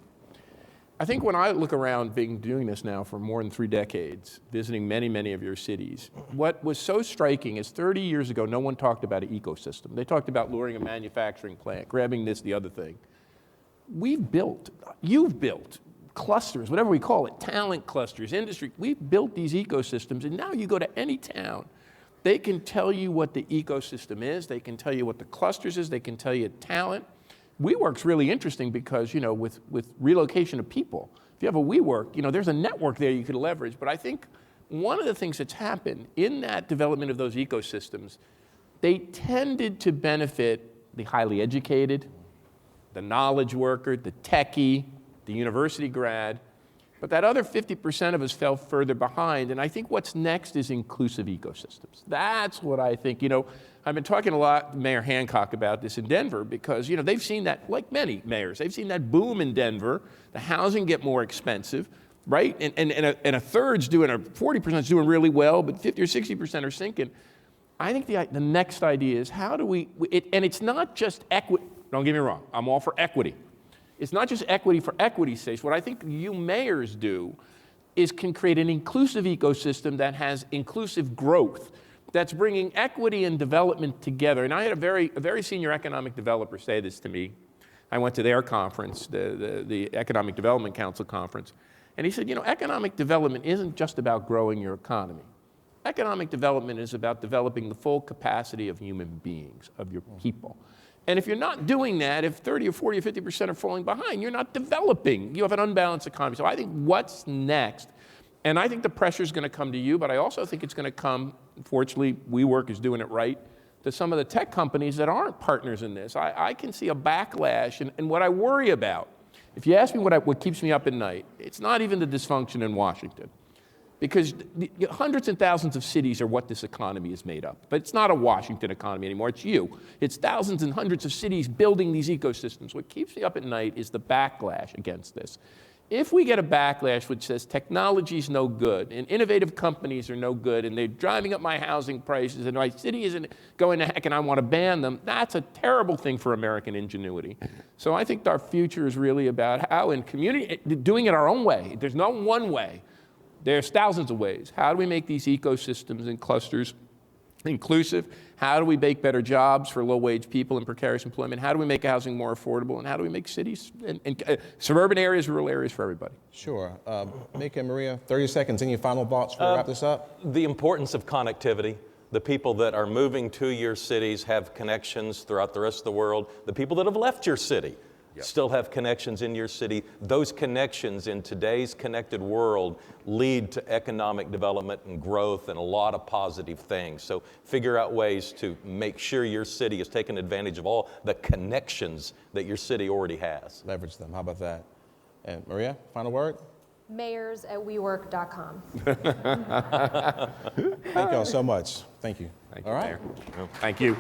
[SPEAKER 9] I think when I look around, being doing this now for more than 3 decades, visiting many, many of your cities, what was so striking is 30 years ago, no one talked about an ecosystem. They talked about luring a manufacturing plant, grabbing this, the other thing. You've built clusters, whatever we call it, talent clusters, industry. We've built these ecosystems, and now you go to any town, they can tell you what the ecosystem is, they can tell you what the clusters is, they can tell you talent. WeWork's really interesting because, with relocation of people, if you have a WeWork, there's a network there you could leverage. But I think one of the things that's happened in that development of those ecosystems, they tended to benefit the highly educated, the knowledge worker, the techie, the university grad. But that other 50% of us fell further behind. And I think what's next is inclusive ecosystems. That's what I think. I've been talking a lot with Mayor Hancock about this in Denver because, they've seen that, like many mayors, they've seen that boom in Denver, the housing get more expensive, right? And a third's doing, or 40%'s doing really well, but 50 or 60% are sinking. I think the next idea is how do we, and it's not just equity, don't get me wrong, I'm all for equity. It's not just equity for equity's sake. What I think you mayors do is can create an inclusive ecosystem that has inclusive growth, that's bringing equity and development together. And I had a very senior economic developer say this to me. I went to their conference, the Economic Development Council conference, and he said, you know, economic development isn't just about growing your economy. Economic development is about developing the full capacity of human beings, of your people. And if you're not doing that, if 30 or 40 or 50% are falling behind, you're not developing. You have an unbalanced economy. So I think what's next, and I think the pressure is going to come to you, but I also think it's going to come, fortunately, WeWork is doing it right, to some of the tech companies that aren't partners in this. I can see a backlash, and what I worry about, if you ask me what keeps me up at night, it's not even the dysfunction in Washington. Because hundreds and thousands of cities are what this economy is made up. But it's not a Washington economy anymore, it's you. It's thousands and hundreds of cities building these ecosystems. What keeps me up at night is the backlash against this. If we get a backlash which says technology's no good, and innovative companies are no good, and they're driving up my housing prices, and my city isn't going to heck, and I want to ban them, that's a terrible thing for American ingenuity. So I think our future is really about how in community, doing it our own way. There's no one way. There's thousands of ways. How do we make these ecosystems and clusters inclusive? How do we make better jobs for low-wage people in precarious employment? How do we make housing more affordable? And how do we make cities and suburban areas, rural areas for everybody?
[SPEAKER 12] Sure. Mika and Maria, 30 seconds. Any final thoughts before we wrap this up?
[SPEAKER 11] The importance of connectivity. The people that are moving to your cities have connections throughout the rest of the world. The people that have left your city still have connections in your city. Those connections in today's connected world lead to economic development and growth and a lot of positive things. So figure out ways to make sure your city is taking advantage of all the connections that your city already has.
[SPEAKER 12] Leverage them. How about that? And Maria, final word?
[SPEAKER 10] mayors@wework.com.
[SPEAKER 12] Thank you all so much. Thank you.
[SPEAKER 9] Thank you,
[SPEAKER 12] all right.
[SPEAKER 9] Mayor. Thank you.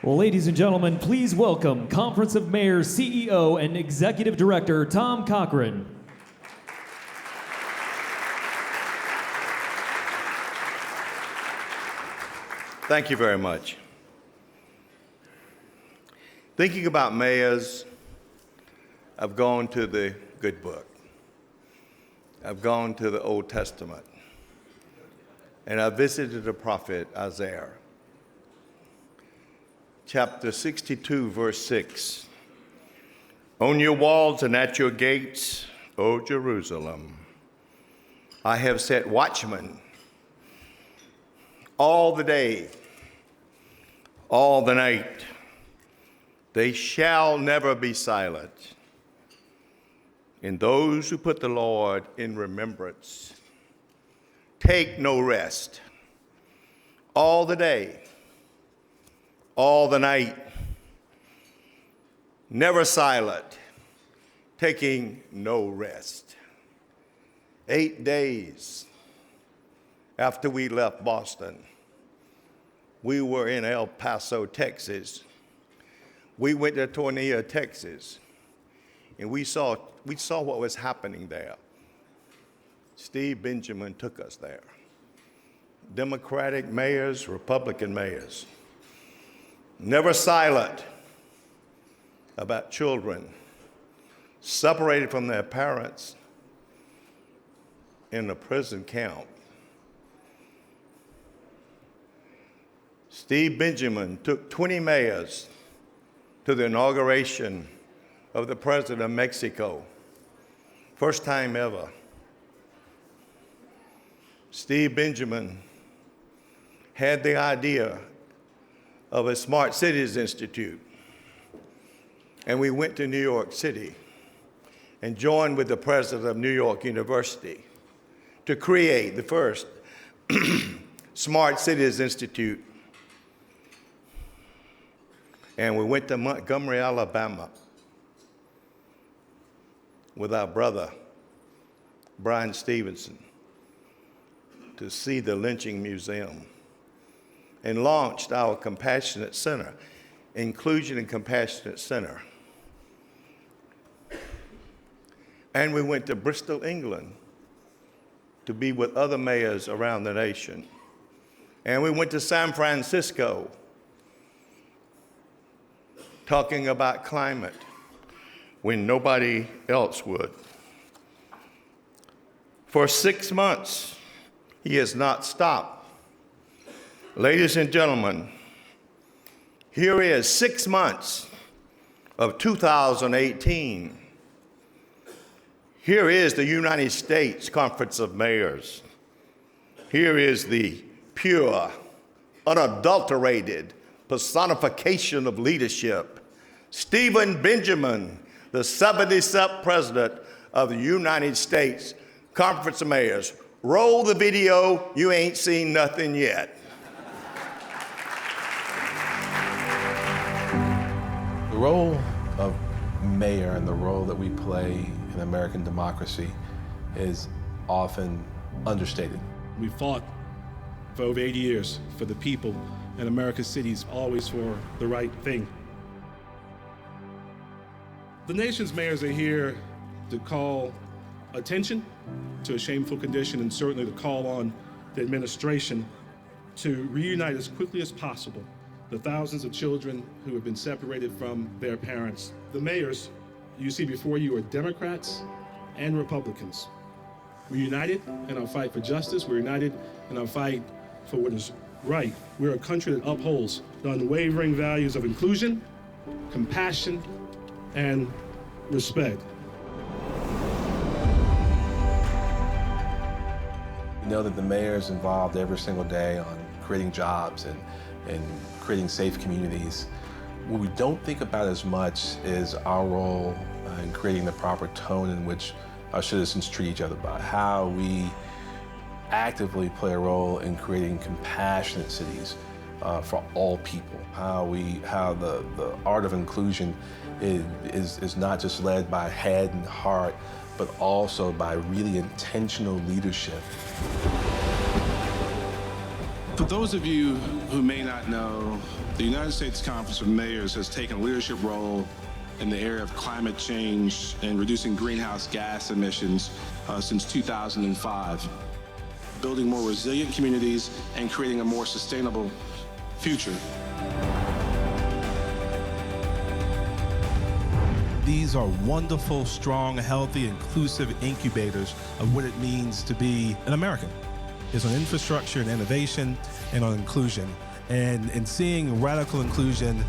[SPEAKER 1] Well, ladies and gentlemen, please welcome Conference of Mayors CEO and Executive Director Tom Cochran.
[SPEAKER 13] Thank you very much. Thinking about mayors, I've gone to the good book. I've gone to the Old Testament. And I visited the prophet Isaiah. Chapter 62, verse 6. On your walls and at your gates, O Jerusalem, I have set watchmen all the day, all the night. They shall never be silent. And those who put the Lord in remembrance take no rest all the day, all the night, never silent, taking no rest. 8 days after we left Boston, we were in El Paso, Texas. We went to Tornillo, Texas, and we saw what was happening there. Steve Benjamin took us there. Democratic mayors, Republican mayors, never silent about children separated from their parents, in a prison camp. Steve Benjamin took 20 mayors to the inauguration of the President of Mexico. First time ever. Steve Benjamin had the idea of a Smart Cities Institute. And we went to New York City and joined with the president of New York University to create the first Smart Cities Institute. And we went to Montgomery, Alabama with our brother, Brian Stevenson, to see the Lynching Museum and launched our Compassionate Center, Inclusion and Compassionate Center. And we went to Bristol, England to be with other mayors around the nation. And we went to San Francisco talking about climate when nobody else would. For 6 months, he has not stopped. Ladies and gentlemen, here is 6 months of 2018. Here is the United States Conference of Mayors. Here is the pure, unadulterated personification of leadership. Stephen Benjamin, the 77th President of the United States Conference of Mayors. Roll the video, you ain't seen nothing yet.
[SPEAKER 12] The role of mayor and the role that we play in American democracy is often understated.
[SPEAKER 14] We fought for over 80 years for the people in America's cities, always for the right thing. The nation's mayors are here to call attention to a shameful condition and certainly to call on the administration to reunite as quickly as possible the thousands of children who have been separated from their parents. The mayors you see before you are Democrats and Republicans. We're united in our fight for justice. We're united in our fight for what is right. We're a country that upholds the unwavering values of inclusion, compassion, and respect.
[SPEAKER 12] We know that the mayor is involved every single day on creating jobs and creating safe communities. What we don't think about as much is our role in creating the proper tone in which our citizens treat each other by, how we actively play a role in creating compassionate cities for all people, how the art of inclusion is not just led by head and heart, but also by really intentional leadership.
[SPEAKER 14] For those of you who may not know, the United States Conference of Mayors has taken a leadership role in the area of climate change and reducing greenhouse gas emissions since 2005, building more resilient communities and creating a more sustainable future.
[SPEAKER 15] These are wonderful, strong, healthy, inclusive incubators of what it means to be an American. It's on infrastructure and innovation and on inclusion. And seeing radical inclusion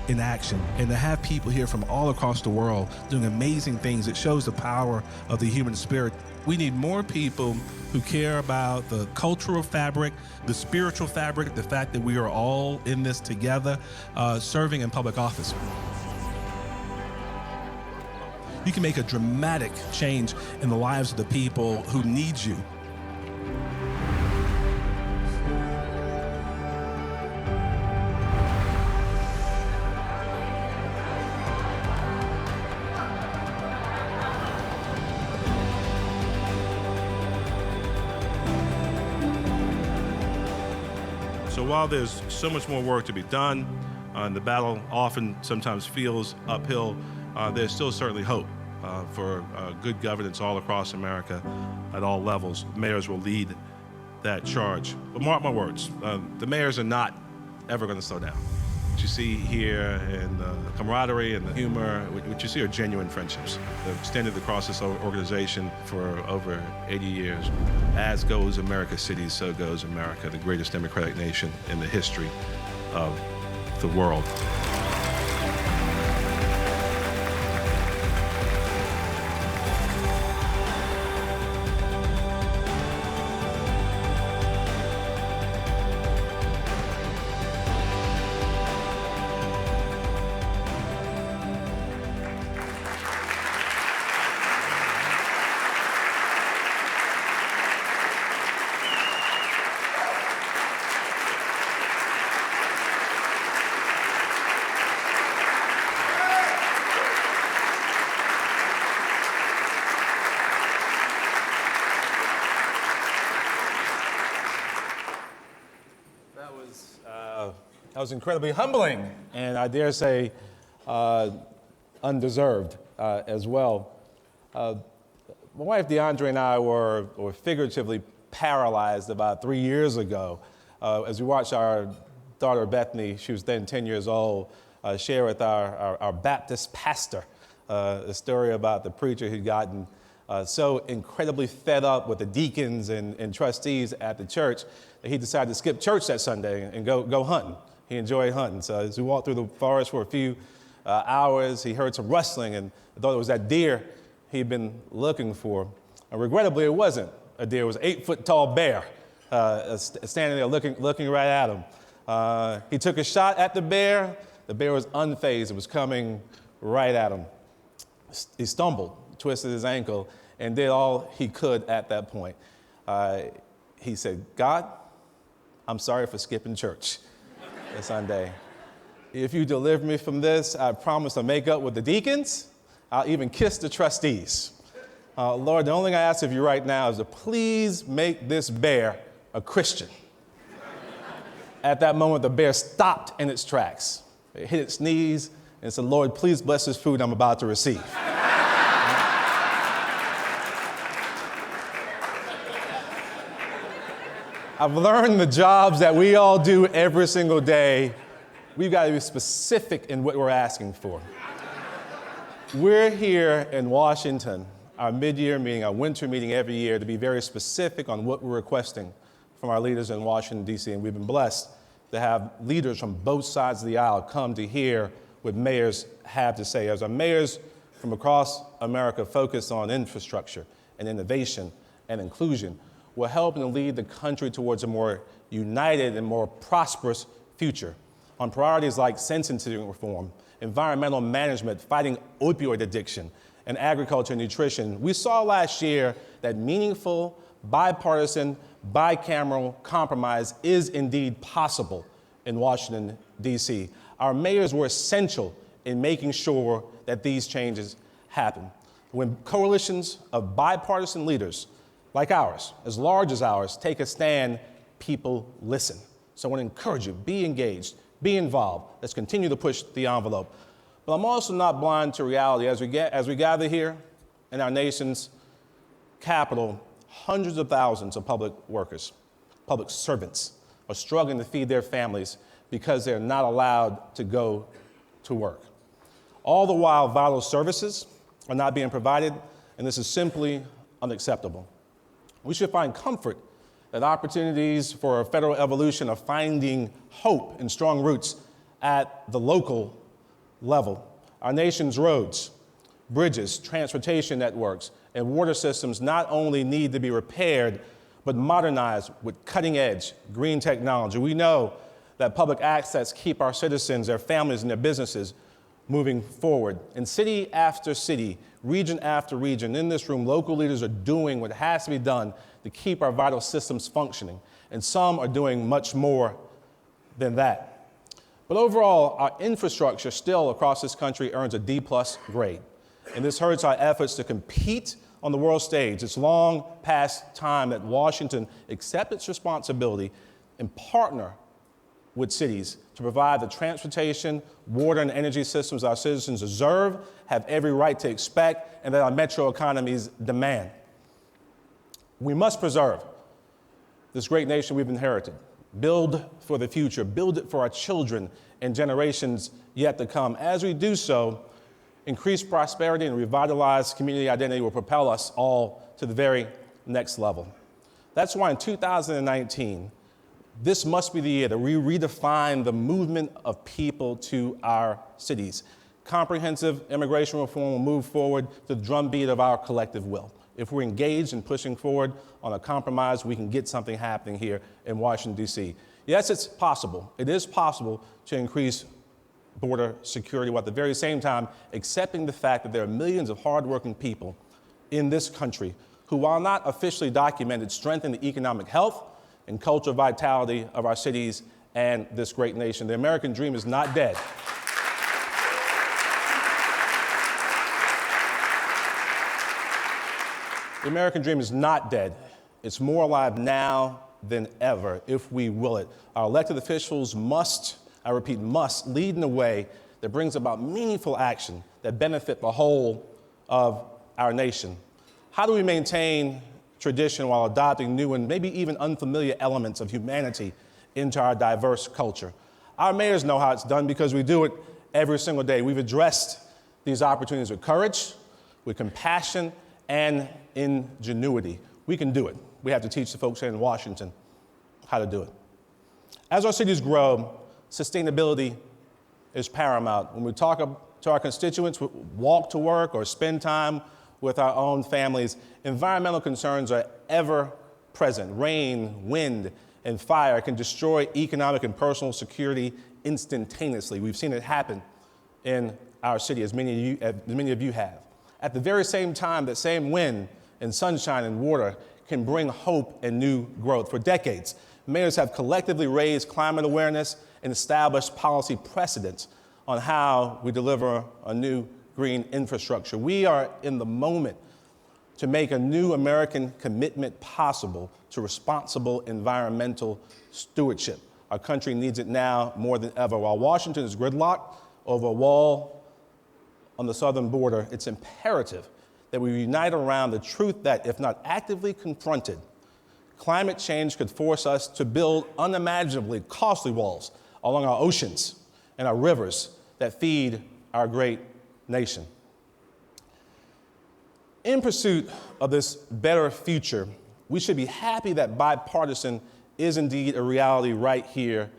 [SPEAKER 15] in action, and to have people here from all across the world doing amazing things, it shows the power of the human spirit. We need more people who care about the cultural fabric, the spiritual fabric, the fact that we are all in this together, serving in public office. You can make a dramatic change in the lives of the people who need you.
[SPEAKER 14] So while there's so much more work to be done, and the battle often sometimes feels uphill, there's still certainly hope for good governance all across America at all levels. Mayors will lead that charge. But mark my words, the mayors are not ever going to slow down. What you see here and the camaraderie and the humor, what you see are genuine friendships. They've extended across this organization for over 80 years. As goes America's cities, so goes America, the greatest democratic nation in the history of the world.
[SPEAKER 2] That was incredibly humbling, and I dare say undeserved as well. My wife DeAndre and I were figuratively paralyzed about 3 years ago as we watched our daughter Bethany, she was then 10 years old, share with our Baptist pastor a story about the preacher who'd gotten so incredibly fed up with the deacons and trustees at the church that he decided to skip church that Sunday and go hunting. He enjoyed hunting. So as we walked through the forest for a few hours, he heard some rustling and thought it was that deer he'd been looking for. And regrettably, it wasn't a deer. It was an 8-foot-tall bear standing there looking right at him. He took a shot at the bear. The bear was unfazed. It was coming right at him. He stumbled, twisted his ankle, and did all he could at that point. He said, "God, I'm sorry for skipping church this Sunday. If you deliver me from this, I promise to make up with the deacons. I'll even kiss the trustees. Lord, the only thing I ask of you right now is to please make this bear a Christian." At that moment, the bear stopped in its tracks. It hit its knees and said, "Lord, please bless this food I'm about to receive." I've learned the jobs that we all do every single day, we've got to be specific in what we're asking for. We're here in Washington, our mid-year meeting, our winter meeting every year, to be very specific on what we're requesting from our leaders in Washington, D.C., and we've been blessed to have leaders from both sides of the aisle come to hear what mayors have to say. As our mayors from across America focus on infrastructure and innovation and inclusion, we're helping to lead the country towards a more united and more prosperous future on priorities like sentencing reform, environmental management, fighting opioid addiction, and agriculture and nutrition. We saw last year that meaningful, bipartisan, bicameral compromise is indeed possible in Washington, D.C. Our mayors were essential in making sure that these changes happen. When coalitions of bipartisan leaders like ours, as large as ours, take a stand, people listen. So I want to encourage you, be engaged, be involved. Let's continue to push the envelope. But I'm also not blind to reality. As we gather here in our nation's capital, hundreds of thousands of public workers, public servants, are struggling to feed their families because they're not allowed to go to work. All the while, vital services are not being provided, and this is simply unacceptable. We should find comfort that opportunities for a federal evolution are finding hope and strong roots at the local level. Our nation's roads, bridges, transportation networks, and water systems not only need to be repaired, but modernized with cutting-edge green technology. We know that public access keep our citizens, their families, and their businesses moving forward. In city after city, region after region, in this room, local leaders are doing what has to be done to keep our vital systems functioning, and some are doing much more than that. But overall, our infrastructure still across this country earns a D+ grade, and this hurts our efforts to compete on the world stage. It's long past time that Washington accept its responsibility and partner with cities to provide the transportation, water, and energy systems our citizens deserve, have every right to expect, and that our metro economies demand. We must preserve this great nation we've inherited.
[SPEAKER 12] build for the future, build it for our children and generations yet to come. As we do so, increased prosperity and revitalized community identity will propel us all to the very next level. That's why in 2019, this must be the year that we redefine the movement of people to our cities. Comprehensive immigration reform will move forward to the drumbeat of our collective will. If we're engaged in pushing forward on a compromise, we can get something happening here in Washington, D.C. Yes, it's possible. It is possible to increase border security while at the very same time accepting the fact that there are millions of hardworking people in this country who, while not officially documented, strengthen the economic health and cultural vitality of our cities and this great nation. The American dream is not dead. The American dream is not dead. It's more alive now than ever, if we will it. Our elected officials must, I repeat, must lead in a way that brings about meaningful action that benefit the whole of our nation. How do we maintain tradition while adopting new and maybe even unfamiliar elements of humanity into our diverse culture? Our mayors know how it's done because we do it every single day. We've addressed these opportunities with courage, with compassion, and ingenuity. We can do it. We have to teach the folks here in Washington how to do it. As our cities grow, sustainability is paramount. When we talk to our constituents, walk to work or spend time with our own families, environmental concerns are ever present. Rain, wind, and fire can destroy economic and personal security instantaneously. We've seen it happen in our city, as many of you have. At the very same time, that same wind and sunshine and water can bring hope and new growth. For decades, mayors have collectively raised climate awareness and established policy precedents on how we deliver a new green infrastructure. We are in the moment to make a new American commitment possible to responsible environmental stewardship. Our country needs it now more than ever. While Washington is gridlocked over a wall on the southern border, it's imperative that we unite around the truth that, if not actively confronted, climate change could force us to build unimaginably costly walls along our oceans and our rivers that feed our great nation. In pursuit of this better future, we should be happy that bipartisan is indeed a reality right here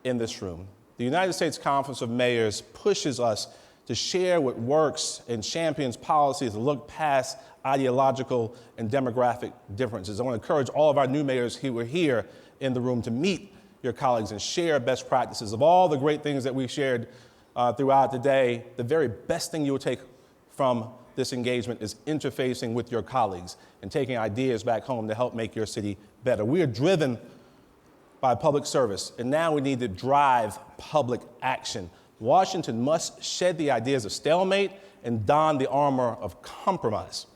[SPEAKER 12] in this room. The United States Conference of Mayors pushes us to share what works and champions policies that look past ideological and demographic differences. I want to encourage all of our new mayors who are here in the room to meet your colleagues and share best practices. Of all the great things that we shared throughout the day, the very best thing you will take from this engagement is interfacing with your colleagues and taking ideas back home to help make your city better. We are driven by public service, and now we need to drive public action. Washington must shed the ideas of stalemate and don the armor of compromise.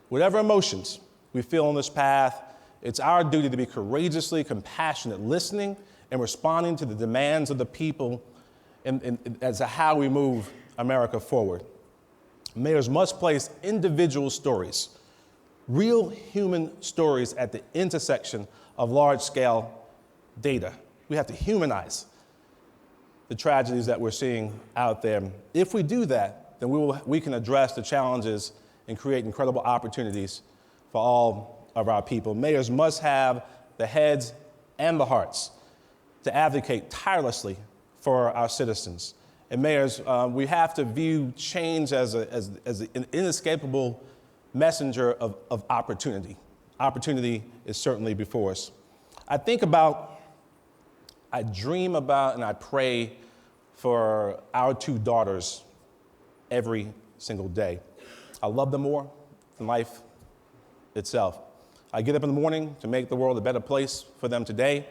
[SPEAKER 12] Whatever emotions we feel on this path, it's our duty to be courageously compassionate, listening and responding to the demands of the people as to how we move America forward. Mayors must place individual stories, real human stories, at the intersection of large-scale data. We have to humanize the tragedies that we're seeing out there. If we do that, then we can address the challenges and create incredible opportunities for all of our people. Mayors must have the heads and the hearts to advocate tirelessly for our citizens. And mayors, we have to view change as an inescapable messenger of opportunity. Opportunity is certainly before us. I dream about, and I pray for our two daughters every single day. I love them more than life itself. I get up in the morning to make the world a better place for them today,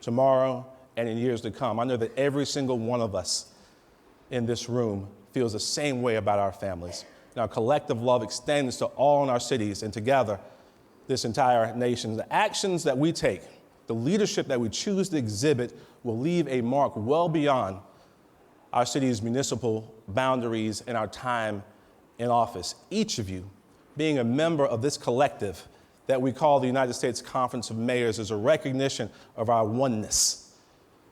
[SPEAKER 12] tomorrow, and in years to come. I know that every single one of us in this room feels the same way about our families. And our collective love extends to all in our cities and together, this entire nation. The actions that we take, the leadership that we choose to exhibit, will leave a mark well beyond our city's municipal boundaries and our time in office. Each of you, being a member of this collective
[SPEAKER 2] that we call the United States Conference of Mayors is a recognition of our oneness.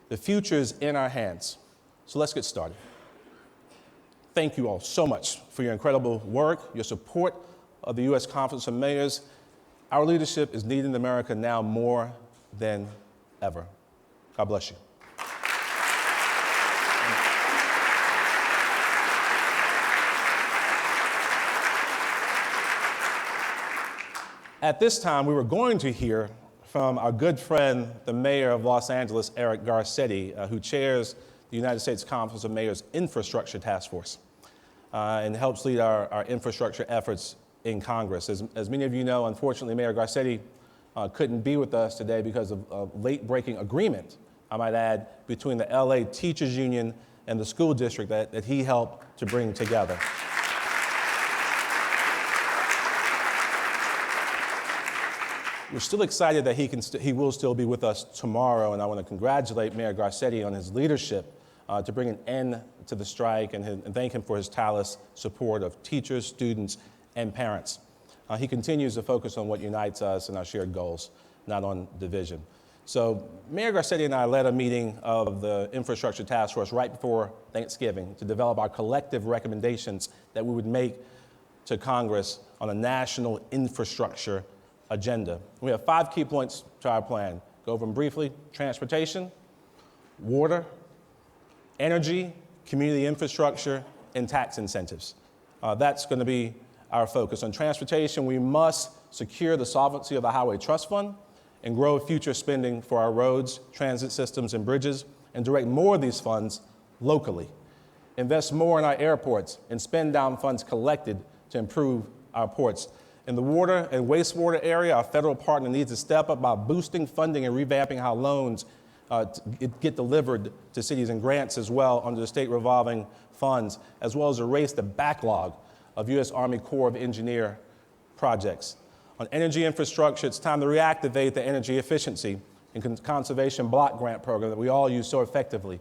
[SPEAKER 2] The future is in our hands. So let's get started. Thank you all so much for your incredible work, your support of the U.S. Conference of Mayors. Our leadership is needed in America now more than ever. God bless you. At this time, we were going to hear from our good friend, the mayor of Los Angeles, Eric Garcetti, who chairs the United States Conference of Mayors Infrastructure Task Force and helps lead our infrastructure efforts in Congress. As many of you know, unfortunately, Mayor Garcetti couldn't be with us today because of a late-breaking agreement, I might add, between the LA Teachers Union and the school district that he helped to bring together. We're still excited that he will still be with us tomorrow, and I want to congratulate Mayor Garcetti on his leadership to bring an end to the strike and thank him for his tireless support of teachers, students, and parents. He continues to focus on what unites us and our shared goals, not on division. So Mayor Garcetti and I led a meeting of the Infrastructure Task Force right before Thanksgiving to develop our collective recommendations that we would make to Congress on a national infrastructure agenda. We have 5 key points to our plan. Go over them briefly: transportation, water, energy, community infrastructure, and tax incentives. That's going to be our focus. On transportation, we must secure the solvency of the Highway Trust Fund and grow future spending for our roads, transit systems, and bridges, and direct more of these funds locally. Invest more in our airports and spend down funds collected to improve our ports. In the water and wastewater area, our federal partner needs to step up by boosting funding and revamping how loans get delivered to cities and grants as well under the state revolving funds, as well as erase the backlog of U.S. Army Corps of Engineer projects. On energy infrastructure, it's time to reactivate the energy efficiency and conservation block grant program that we all use so effectively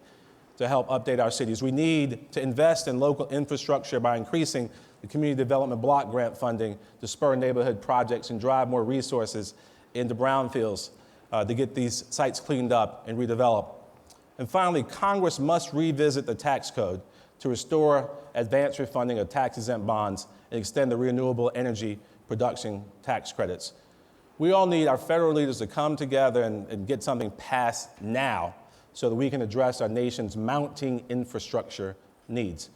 [SPEAKER 2] to help update our cities. We need to invest in local infrastructure by increasing the community development block grant funding to spur neighborhood projects and drive more resources into brownfields to get these sites cleaned up and redeveloped. And finally, Congress must revisit the tax code to restore advance refunding of tax-exempt bonds and extend the renewable energy production tax credits. We all need our federal leaders to come together and get something passed now so that we can address our nation's mounting infrastructure needs.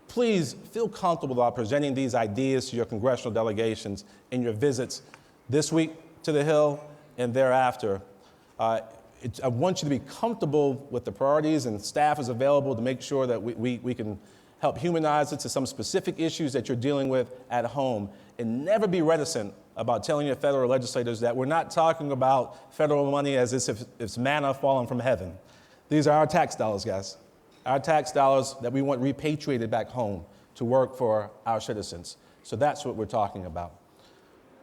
[SPEAKER 2] Please feel comfortable about presenting these ideas to your congressional delegations in your visits this week to the Hill and thereafter. I want you to be comfortable with the priorities, and staff is available to make sure that we can help humanize it to some specific issues that you're dealing with at home. And never be reticent about telling your federal legislators that we're not talking about federal money as if it's manna falling from heaven. These are our tax dollars, guys. Our tax dollars that we want repatriated back home to work for our citizens. So that's what we're talking about.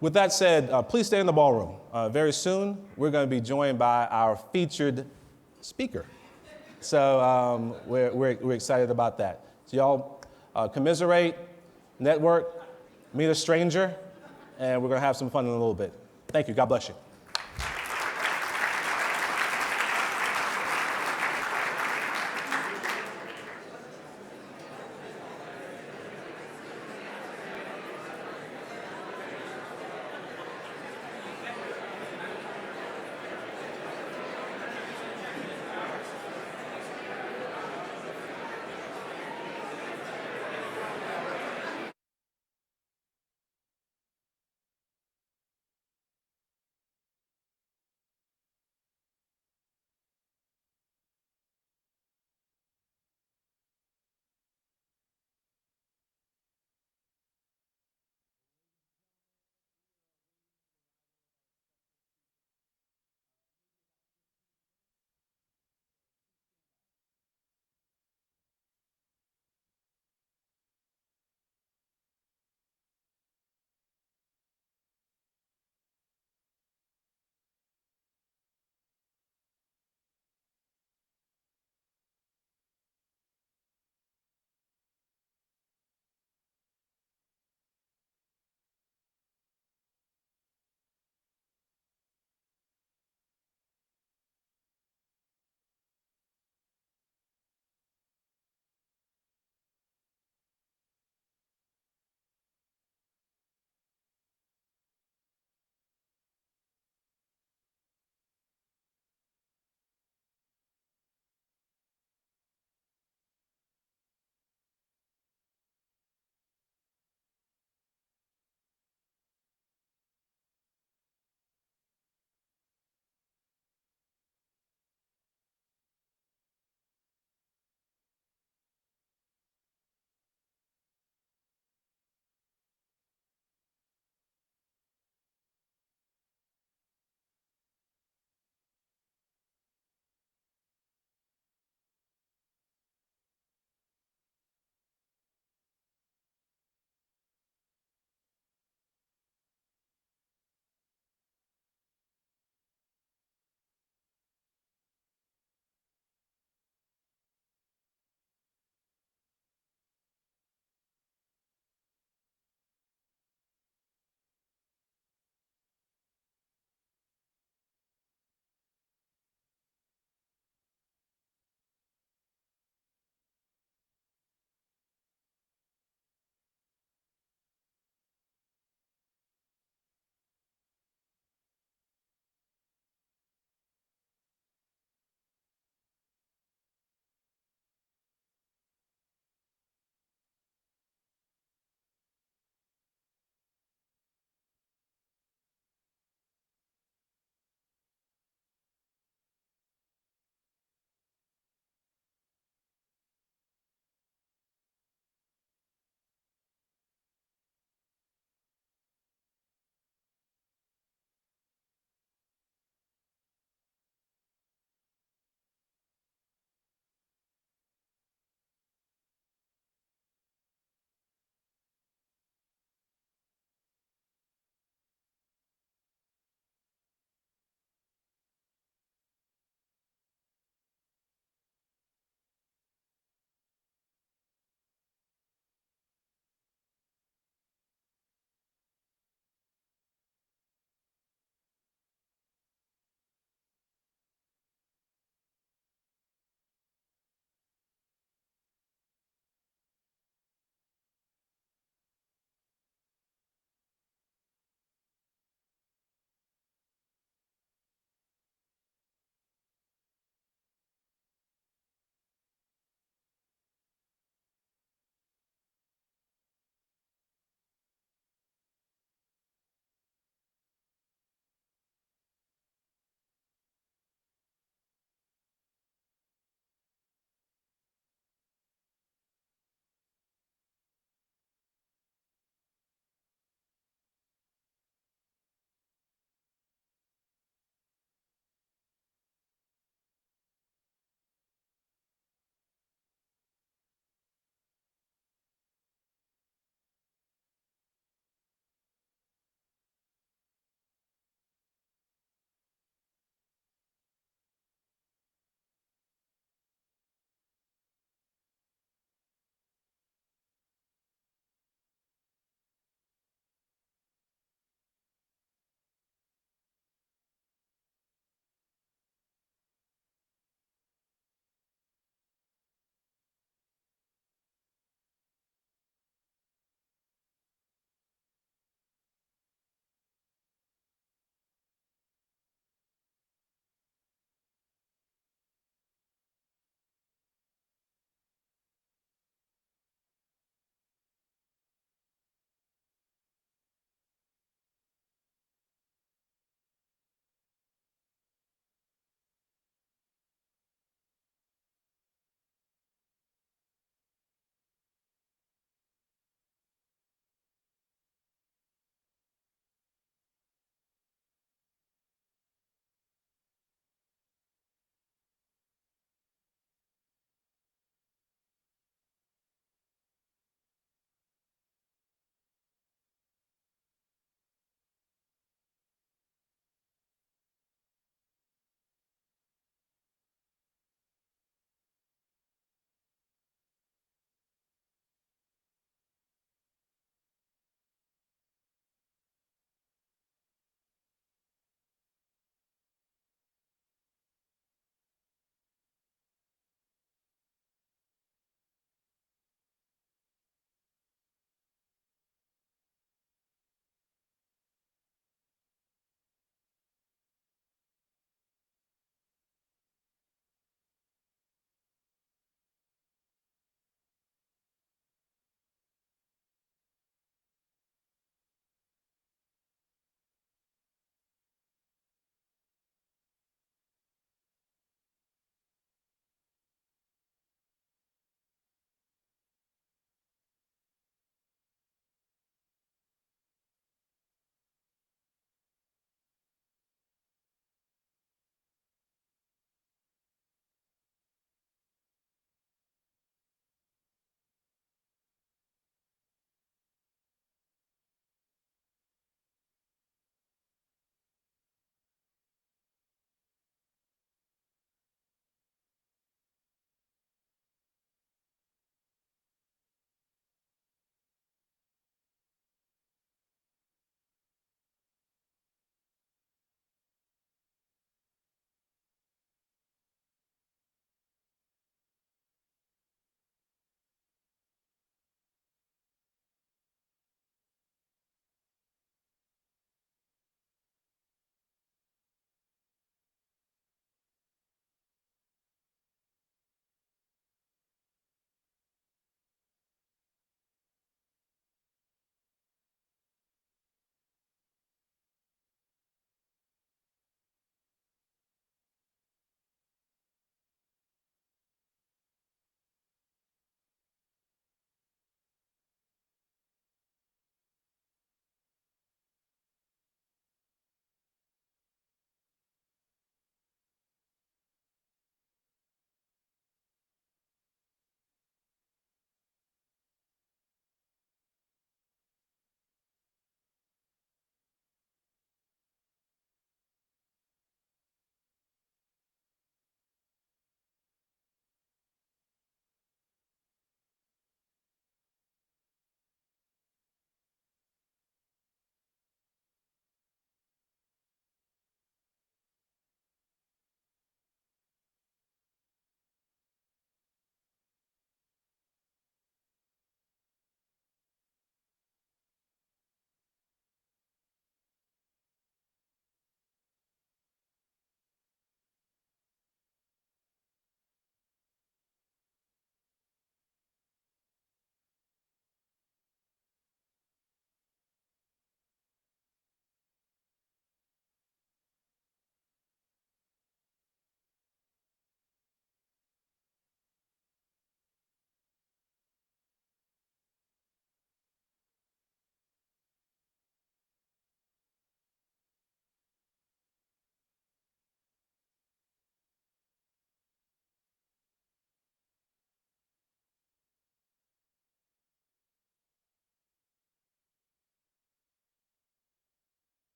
[SPEAKER 2] With that said, please stay in the ballroom. Very soon, we're going to be joined by our featured speaker. So we're excited about that. So y'all commiserate, network, meet a stranger, and we're going to have some fun in a little bit. Thank you. God bless you.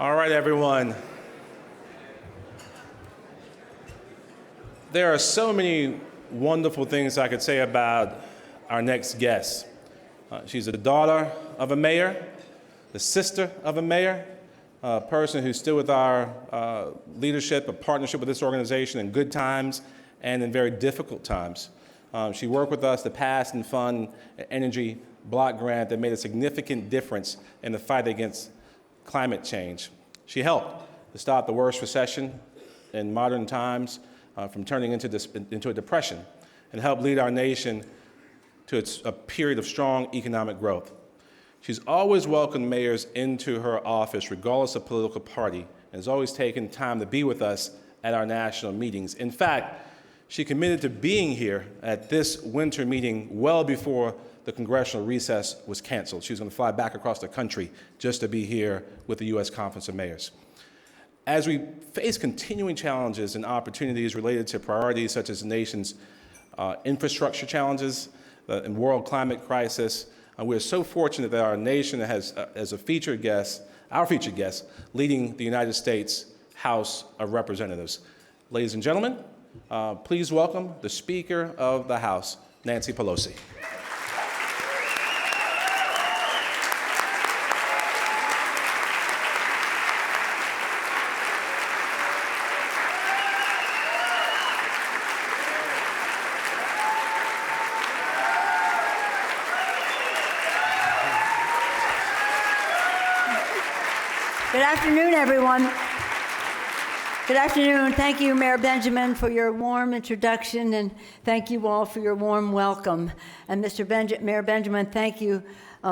[SPEAKER 2] All right, everyone. There are so many wonderful things I could say about our next guest. She's the daughter of a mayor, the sister of a mayor, a person who's still with our leadership, a partnership with this organization in good times and in very difficult times. She worked with us to pass and fund an energy block grant that made a significant difference in the fight against climate change. She helped to stop the worst recession in modern times from turning into a depression and helped lead our nation to a period of strong economic growth. She's always welcomed mayors into her office, regardless of political party, and has always taken time to be with us at our national meetings. In fact, she committed to being here at this winter meeting well before the congressional recess was canceled. She was going to fly back across the country just to be here with the U.S. Conference of Mayors. As we face continuing challenges and opportunities related to priorities such as the nation's infrastructure challenges and world climate crisis, we're so fortunate that our nation has, as a featured guest, our featured guest, leading the United States House of Representatives. Ladies and gentlemen, please welcome the Speaker of the House, Nancy Pelosi.
[SPEAKER 16] Good afternoon, everyone. Good afternoon. Thank you, Mayor Benjamin, for your warm introduction, and thank you all for your warm welcome. And Mayor Benjamin, thank you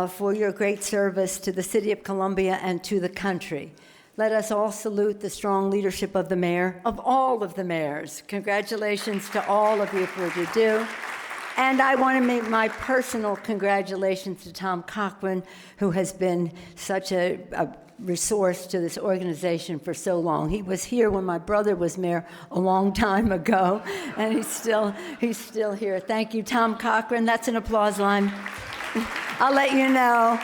[SPEAKER 16] for your great service to the City of Columbia and to the country. Let us all salute the strong leadership of the mayor, of all of the mayors. Congratulations to all of you for what you do. And I want to make my personal congratulations to Tom Cochran, who has been such a resource to this organization for so long. He was here when my brother was mayor a long time ago, and he's still here. Thank you, Tom Cochran. That's an applause line. I'll let you know.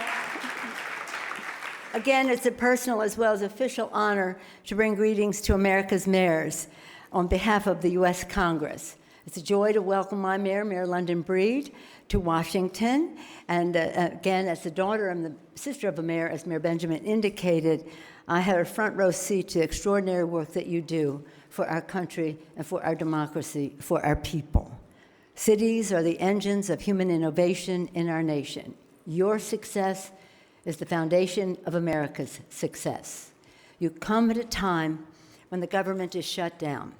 [SPEAKER 16] Again, it's a personal as well as official honor to bring greetings to America's mayors on behalf of the U.S. Congress. It's a joy to welcome my mayor, Mayor London Breed, to Washington. And again, as the daughter and the sister of a mayor, as Mayor Benjamin indicated, I had a front row seat to the extraordinary work that you do for our country and for our democracy, for our people. Cities are the engines of human innovation in our nation. Your success is the foundation of America's success. You come at a time when the government is shut down.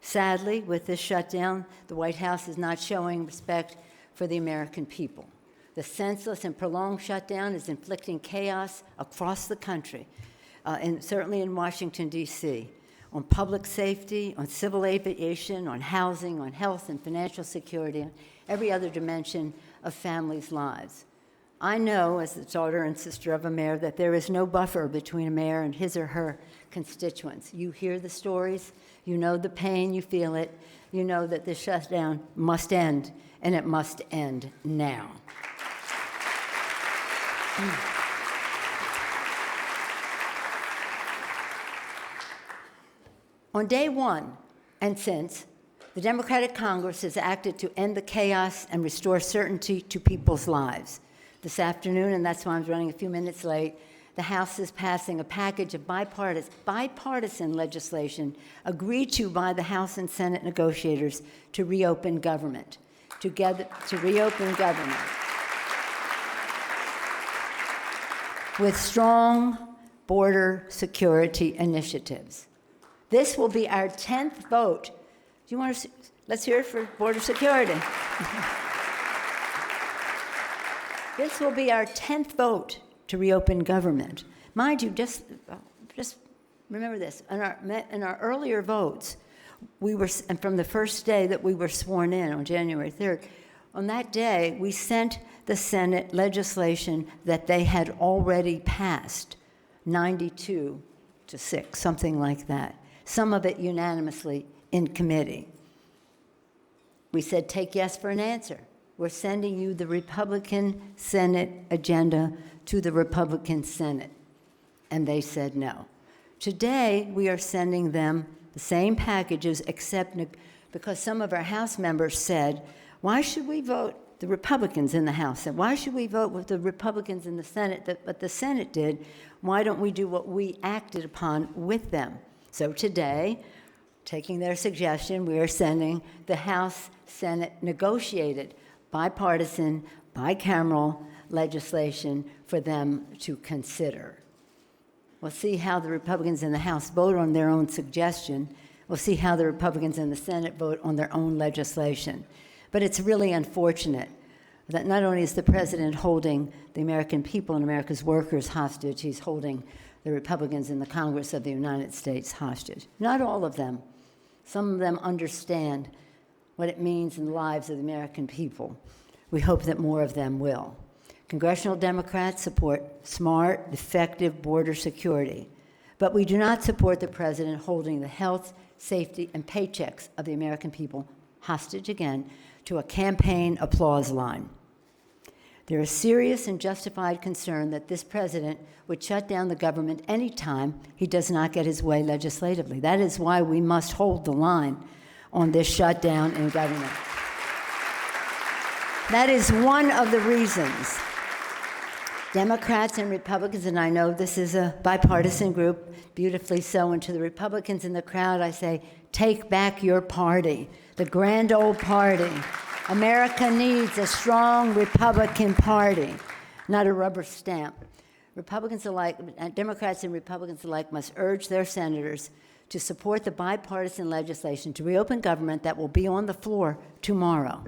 [SPEAKER 16] Sadly, with this shutdown, the White House is not showing respect for the American people. The senseless and prolonged shutdown is inflicting chaos across the country, and certainly in Washington, D.C., on public safety, on civil aviation, on housing, on health and financial security, on every other dimension of families' lives. I know, as the daughter and sister of a mayor, that there is no buffer between a mayor and his or her constituents. You hear the stories, you know the pain, you feel it, you know that this shutdown must end, and it must end now. On day one, and since, the Democratic Congress has acted to end the chaos and restore certainty to people's lives. This afternoon, and that's why I'm running a few minutes late, the House is passing a package of bipartisan legislation agreed to by the House and Senate negotiators to reopen government. To reopen government. With strong border security initiatives. This will be our 10th vote. Do you want to? Let's hear it for border security. This will be our 10th vote to reopen government. Mind you, just remember this. In our earlier votes, and from the first day that we were sworn in on January 3rd, on that day, we sent the Senate legislation that they had already passed, 92-6, something like that. Some of it unanimously in committee. We said, take yes for an answer. We're sending you the Republican Senate agenda to the Republican Senate. and they said no. Today, we are sending them the same packages, except because some of our House members said, why should we vote? The Republicans in the House said, why should we vote with the Republicans in the Senate? But the Senate did. Why don't we do what we acted upon with them? So today, taking their suggestion, we are sending the House-Senate negotiated, bipartisan, bicameral legislation for them to consider. We'll see how the Republicans in the House vote on their own suggestion. We'll see how the Republicans in the Senate vote on their own legislation. But it's really unfortunate that not only is the president holding the American people and America's workers hostage, he's holding the Republicans in the Congress of the United States hostage. Not all of them. Some of them understand what it means in the lives of the American people. We hope that more of them will. Congressional Democrats support smart, effective border security, but we do not support the president holding the health, safety, and paychecks of the American people hostage again to a campaign applause line. There is serious and justified concern that this president would shut down the government anytime he does not get his way legislatively. That is why we must hold the line on this shutdown in government. That is one of the reasons Democrats and Republicans, and I know this is a bipartisan group, beautifully so, and to the Republicans in the crowd, I say, take back your party, the grand old party. America needs a strong Republican Party, not a rubber stamp. Republicans alike, Democrats and Republicans alike must urge their senators to support the bipartisan legislation to reopen government that will be on the floor tomorrow.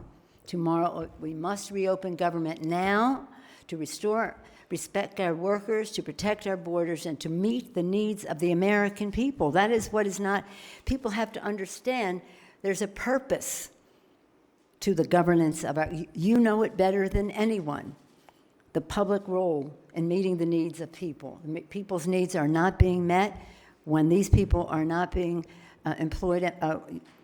[SPEAKER 16] Tomorrow, we must reopen government now to respect our workers, to protect our borders, and to meet the needs of the American people. That is what is not, people have to understand there's a purpose to the governance of our, you know it better than anyone, the public role in meeting the needs of people. People's needs are not being met when these people are not being employed,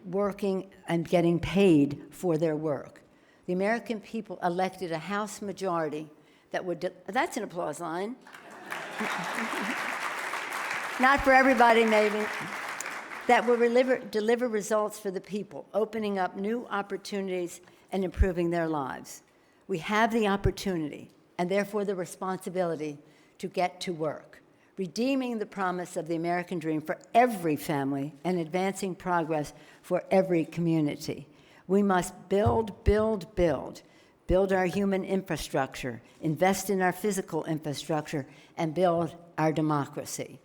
[SPEAKER 16] working and getting paid for their work. The American people elected a House majority that would, that's an applause line. Not for everybody, maybe. That will deliver results for the people, opening up new opportunities and improving their lives. We have the opportunity, and therefore the responsibility, to get to work, redeeming the promise of the American dream for every family and advancing progress for every community. We must build, build, build. Build our human infrastructure, invest in our physical infrastructure, and build our democracy.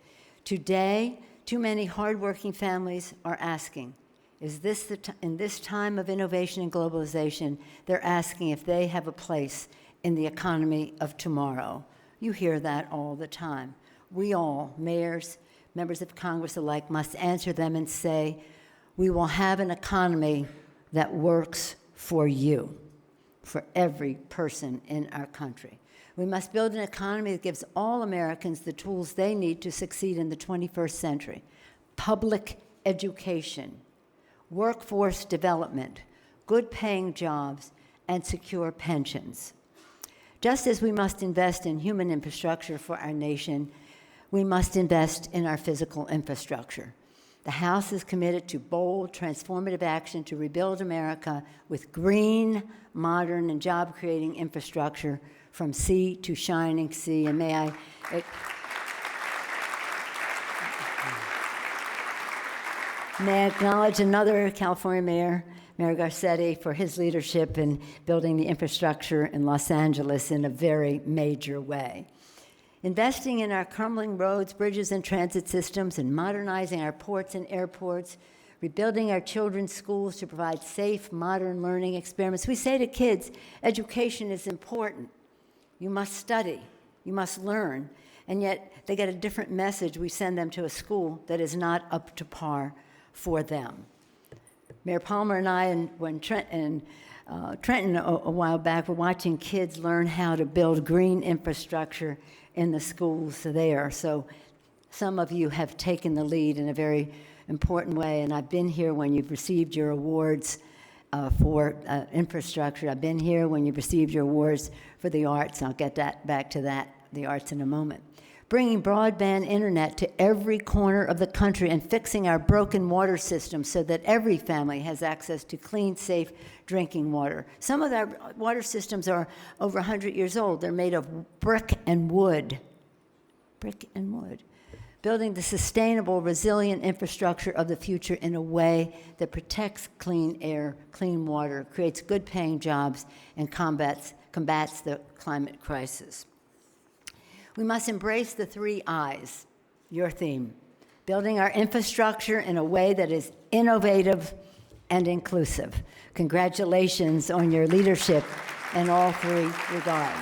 [SPEAKER 16] Today, too many hardworking families are asking, is this in this time of innovation and globalization, they're asking if they have a place in the economy of tomorrow. You hear that all the time. We all, mayors, members of Congress alike, must answer them and say, we will have an economy that works for you, for every person in our country. We must build an economy that gives all Americans the tools they need to succeed in the 21st century. Public education, workforce development, good-paying jobs, and secure pensions. Just as we must invest in human infrastructure for our nation, we must invest in our physical infrastructure. The House is committed to bold, transformative action to rebuild America with green, modern, and job-creating infrastructure from sea to shining sea. And may I acknowledge another California mayor, Mayor Garcetti, for his leadership in building the infrastructure in Los Angeles in a very major way. Investing in our crumbling roads, bridges, and transit systems, and modernizing our ports and airports, rebuilding our children's schools to provide safe, modern learning experiments. We say to kids, education is important. You must study. You must learn. And yet they get a different message. We send them to a school that is not up to par for them. Mayor Palmer and I, when Trenton a while back, were watching kids learn how to build green infrastructure in the schools there. So some of you have taken the lead in a very important way, and I've been here when you've received your awards for infrastructure. I've been here when you've received your awards for the arts. I'll get back to the arts in a moment. bringing broadband internet to every corner of the country and fixing our broken water system so that every family has access to clean, safe drinking water. Some of our water systems are over 100 years old. They're made of brick and wood. Brick and wood. Building the sustainable, resilient infrastructure of the future in a way that protects clean air, clean water, creates good-paying jobs, and combats the climate crisis. We must embrace the 3 I's, your theme, building our infrastructure in a way that is innovative and inclusive. Congratulations on your leadership in all 3 regards.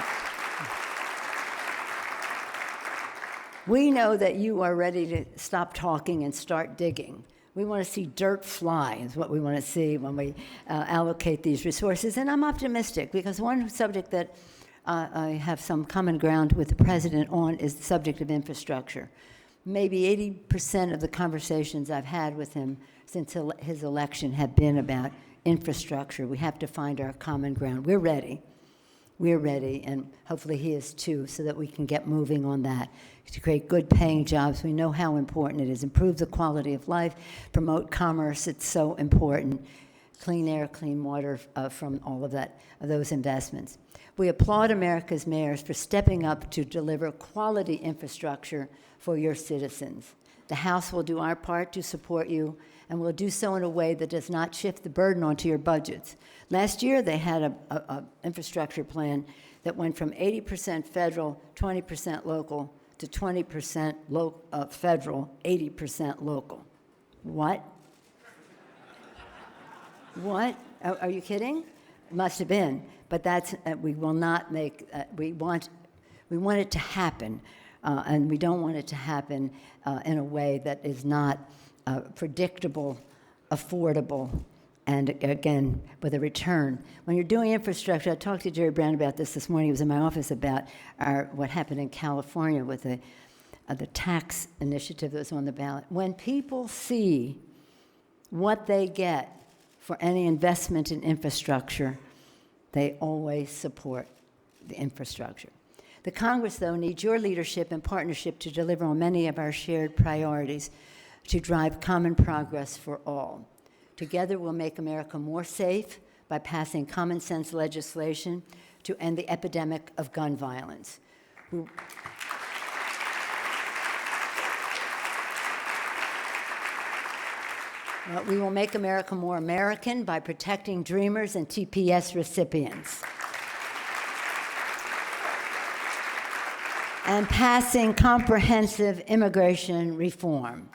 [SPEAKER 16] We know that you are ready to stop talking and start digging. We want to see dirt fly is what we want to see when we allocate these resources. And I'm optimistic because one subject that I have some common ground with the president on is the subject of infrastructure. Maybe 80% of the conversations I've had with him since his election have been about infrastructure. We have to find our common ground. We're ready. We're ready, and hopefully he is too, so that we can get moving on that to create good paying jobs. We know how important it is. Improve the quality of life, promote commerce. It's so important. Clean air, clean water from all of those investments. We applaud America's mayors for stepping up to deliver quality infrastructure for your citizens. The House will do our part to support you, and we'll do so in a way that does not shift the burden onto your budgets. Last year, they had an infrastructure plan that went from 80% federal, 20% local, to 20% federal, 80% local. What? What? Are you kidding? Must have been. But that's we will not make. We want it to happen, and we don't want it to happen in a way that is not predictable, affordable, and again with a return. When you're doing infrastructure, I talked to Jerry Brown about this morning. He was in my office about what happened in California with the tax initiative that was on the ballot. When people see what they get for any investment in infrastructure, they always support the infrastructure. The Congress, though, needs your leadership and partnership to deliver on many of our shared priorities to drive common progress for all. Together, we'll make America more safe by passing common sense legislation to end the epidemic of gun violence. We will make America more American by protecting dreamers and TPS recipients. And passing comprehensive immigration reform.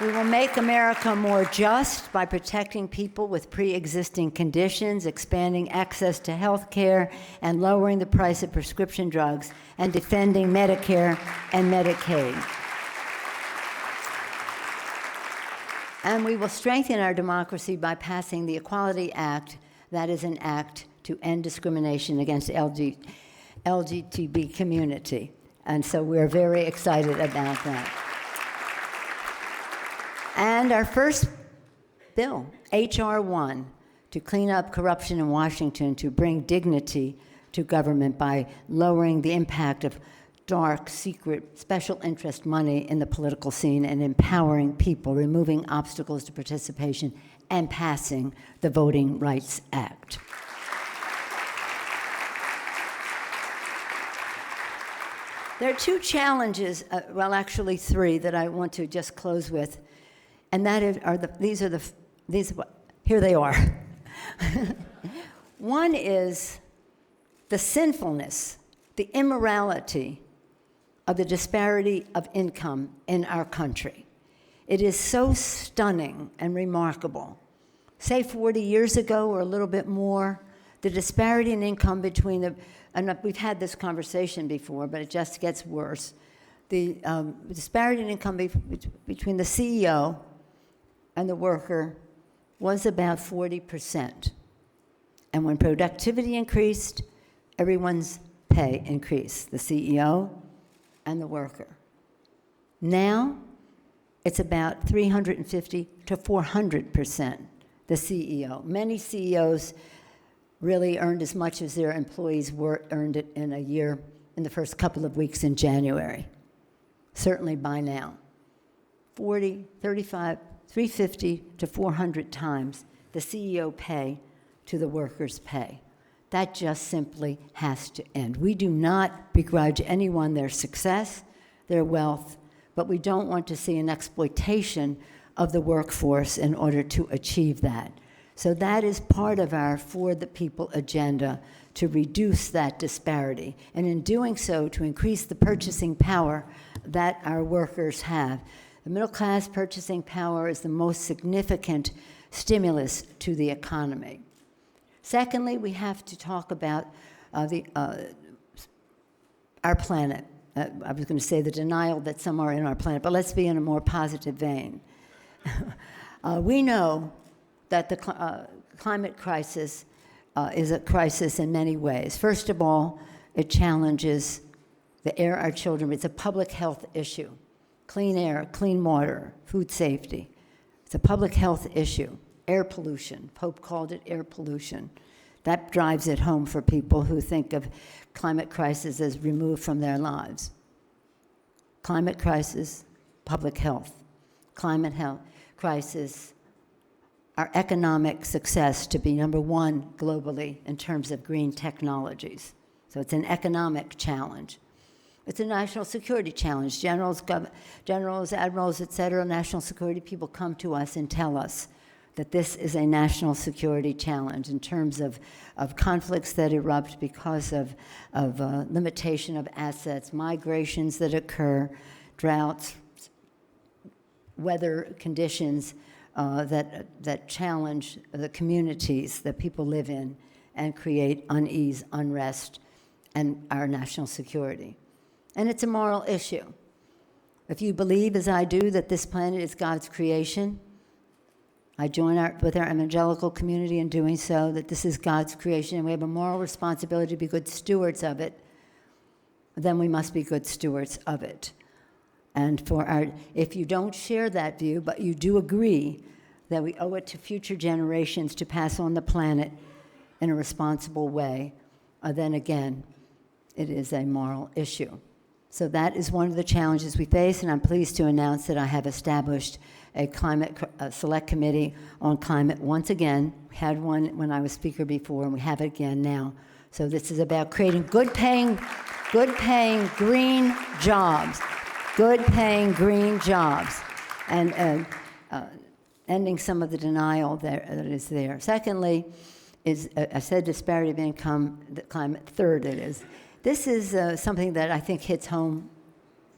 [SPEAKER 16] We will make America more just by protecting people with pre-existing conditions, expanding access to health care, and lowering the price of prescription drugs, and defending Medicare and Medicaid. And we will strengthen our democracy by passing the Equality Act, that is an act to end discrimination against the LGBT community. And so we're very excited about that. And our first bill, H.R. 1, to clean up corruption in Washington, to bring dignity to government by lowering the impact of dark, secret, special interest money in the political scene and empowering people, removing obstacles to participation, and passing the Voting Rights Act. There are 2 challenges, well, actually 3, that I want to just close with, and that is, here they are. One is the sinfulness, the immorality of the disparity of income in our country. It is so stunning and remarkable. Say 40 years ago or a little bit more, the disparity in income between and we've had this conversation before, but it just gets worse. The disparity in income between the CEO and the worker was about 40%. And when productivity increased, everyone's pay increased, the CEO and the worker. Now, it's about 350 to 400%, the CEO. Many CEOs really earned as much as their employees earned it in a year in the first couple of weeks in January. Certainly by now. 40, 35, 350 to 400 times the CEO pay to the workers' pay. That just simply has to end. We do not begrudge anyone their success, their wealth, but we don't want to see an exploitation of the workforce in order to achieve that. So that is part of our For the People agenda, to reduce that disparity, and in doing so, to increase the purchasing power that our workers have. The middle class purchasing power is the most significant stimulus to the economy. Secondly, we have to talk about our planet. I was going to say the denial that some are in our planet, but let's be in a more positive vein. We know that the climate crisis is a crisis in many ways. First of all, it challenges the air our children breathe. It's a public health issue. Clean air, clean water, food safety. It's a public health issue. Air pollution. Pope called it air pollution. That drives it home for people who think of climate crisis as removed from their lives. Climate crisis, public health. Climate health crisis, our economic success to be number one globally in terms of green technologies. So it's an economic challenge. It's a national security challenge. Generals, admirals, et cetera, national security people come to us and tell us that this is a national security challenge in terms of conflicts that erupt because of limitation of assets, migrations that occur, droughts, weather conditions that challenge the communities that people live in and create unease, unrest, and our national security. And it's a moral issue. If you believe, as I do, that this planet is God's creation, I join with our evangelical community in doing so, that this is God's creation and we have a moral responsibility to be good stewards of it, then we must be good stewards of it. And if you don't share that view, but you do agree that we owe it to future generations to pass on the planet in a responsible way, then again, it is a moral issue. So that is one of the challenges we face, and I'm pleased to announce that I have established a climate select committee on climate once again. We had one when I was speaker before, and we have it again now. So this is about creating good-paying green jobs, good-paying green jobs, and ending some of the denial that is there. Secondly, I said disparity of income, the climate. Third, it is. This is something that I think hits home,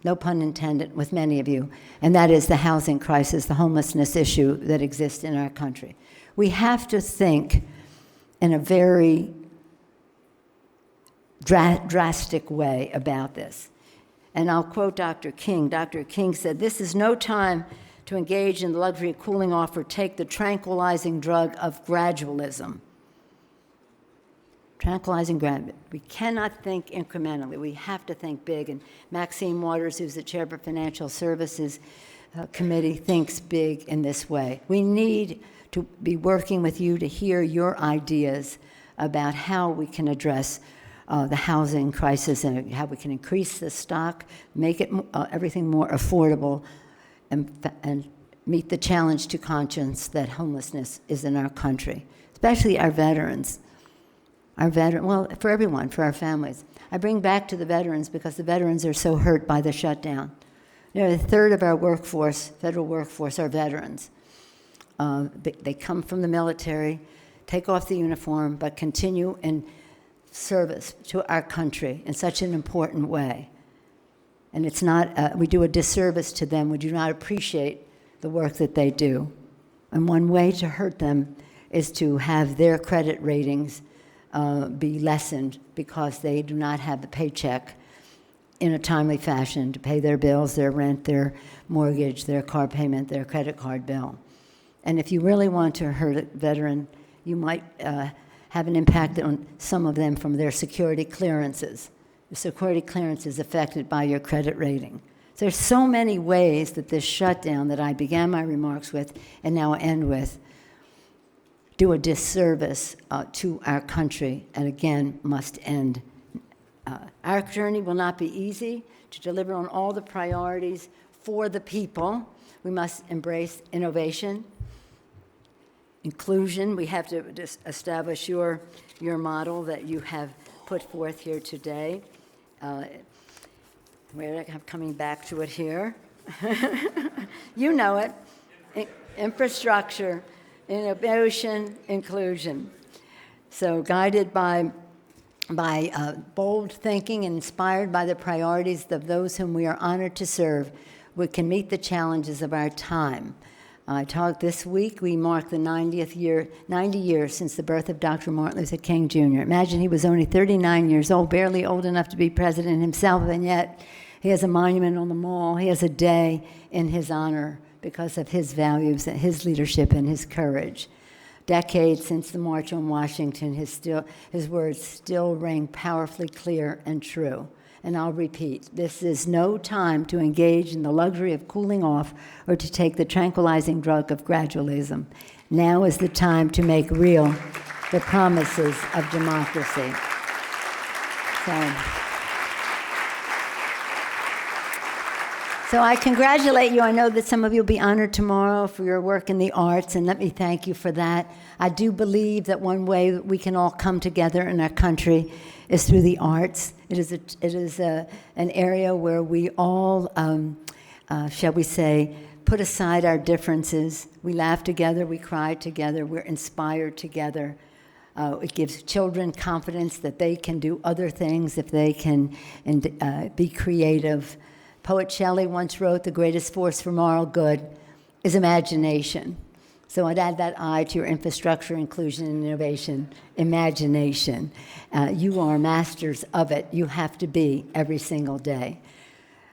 [SPEAKER 16] no pun intended, with many of you, and that is the housing crisis, the homelessness issue that exists in our country. We have to think in a very drastic way about this. And I'll quote Dr. King. Dr. King said, "This is no time to engage in the luxury of cooling off or take the tranquilizing drug of gradualism." Tranquilizing gradualism. We cannot think incrementally. We have to think big. And Maxine Waters, who's the chair of the Financial Services Committee, thinks big in this way. We need to be working with you to hear your ideas about how we can address the housing crisis and how we can increase the stock, make it everything more affordable, and meet the challenge to conscience that homelessness is in our country, especially our veterans. Well, for everyone, for our families. I bring back to the veterans because the veterans are so hurt by the shutdown. A third of our workforce, federal workforce, are veterans. They come from the military, take off the uniform, but continue in service to our country in such an important way. And it's not, we do a disservice to them. We do not appreciate the work that they do. And one way to hurt them is to have their credit ratings be lessened because they do not have the paycheck in a timely fashion to pay their bills, their rent, their mortgage, their car payment, their credit card bill. And if you really want to hurt a veteran, you might have an impact on some of them from their security clearances. The security clearance is affected by your credit rating. So there's so many ways that this shutdown that I began my remarks with and now end with do a disservice to our country, and again, must end Our journey will not be easy. To deliver on all the priorities for the people, we must embrace innovation, inclusion. We have to establish your model that you have put forth here today. I'm coming back to it here. You know it. Infrastructure, innovation, inclusion. So guided by bold thinking and inspired by the priorities of those whom we are honored to serve, we can meet the challenges of our time. I talked this week, we mark the 90 years since the birth of Dr. Martin Luther King Jr. Imagine he was only 39 years old, barely old enough to be president himself, and yet he has a monument on the Mall. He has a day in his honor because of his values and his leadership and his courage. Decades since the March on Washington, his words still ring powerfully clear and true. And I'll repeat, this is no time to engage in the luxury of cooling off or to take the tranquilizing drug of gradualism. Now is the time to make real the promises of democracy. So I congratulate you. I know that some of you will be honored tomorrow for your work in the arts, and let me thank you for that. I do believe that one way that we can all come together in our country is through the arts. It is an area where we all, shall we say, put aside our differences. We laugh together, we cry together, we're inspired together. It gives children confidence that they can do other things if they can be creative. Poet Shelley once wrote, "The greatest force for moral good is imagination." So I'd add that I to your infrastructure, inclusion, and innovation, imagination. You are masters of it. You have to be every single day.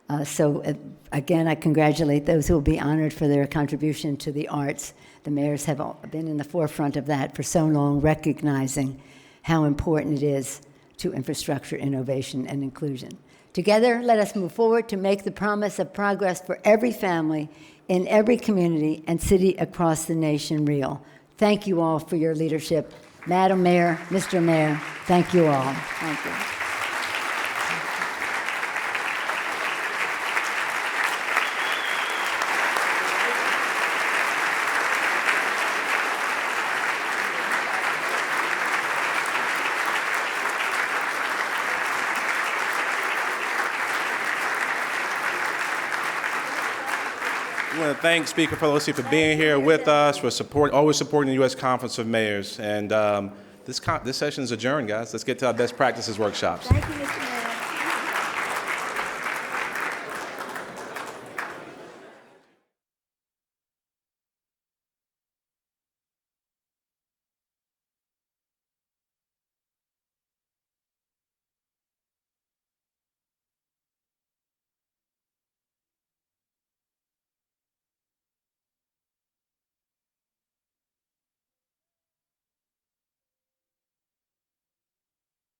[SPEAKER 16] Again, I congratulate those who will be honored for their contribution to the arts. The mayors have been in the forefront of that for so long, recognizing how important it is to infrastructure, innovation, and inclusion. Together, let us move forward to make the promise of progress for every family in every community and city across the nation real. Thank you all for your leadership. Madam Mayor, Mr. Mayor, thank you all. Thank you.
[SPEAKER 2] We want to thank Speaker Pelosi for being here with us, for always supporting the U.S. Conference of Mayors. And this session is adjourned, guys. Let's get to our best practices workshops.
[SPEAKER 16] Thank you, Mr. Mayor.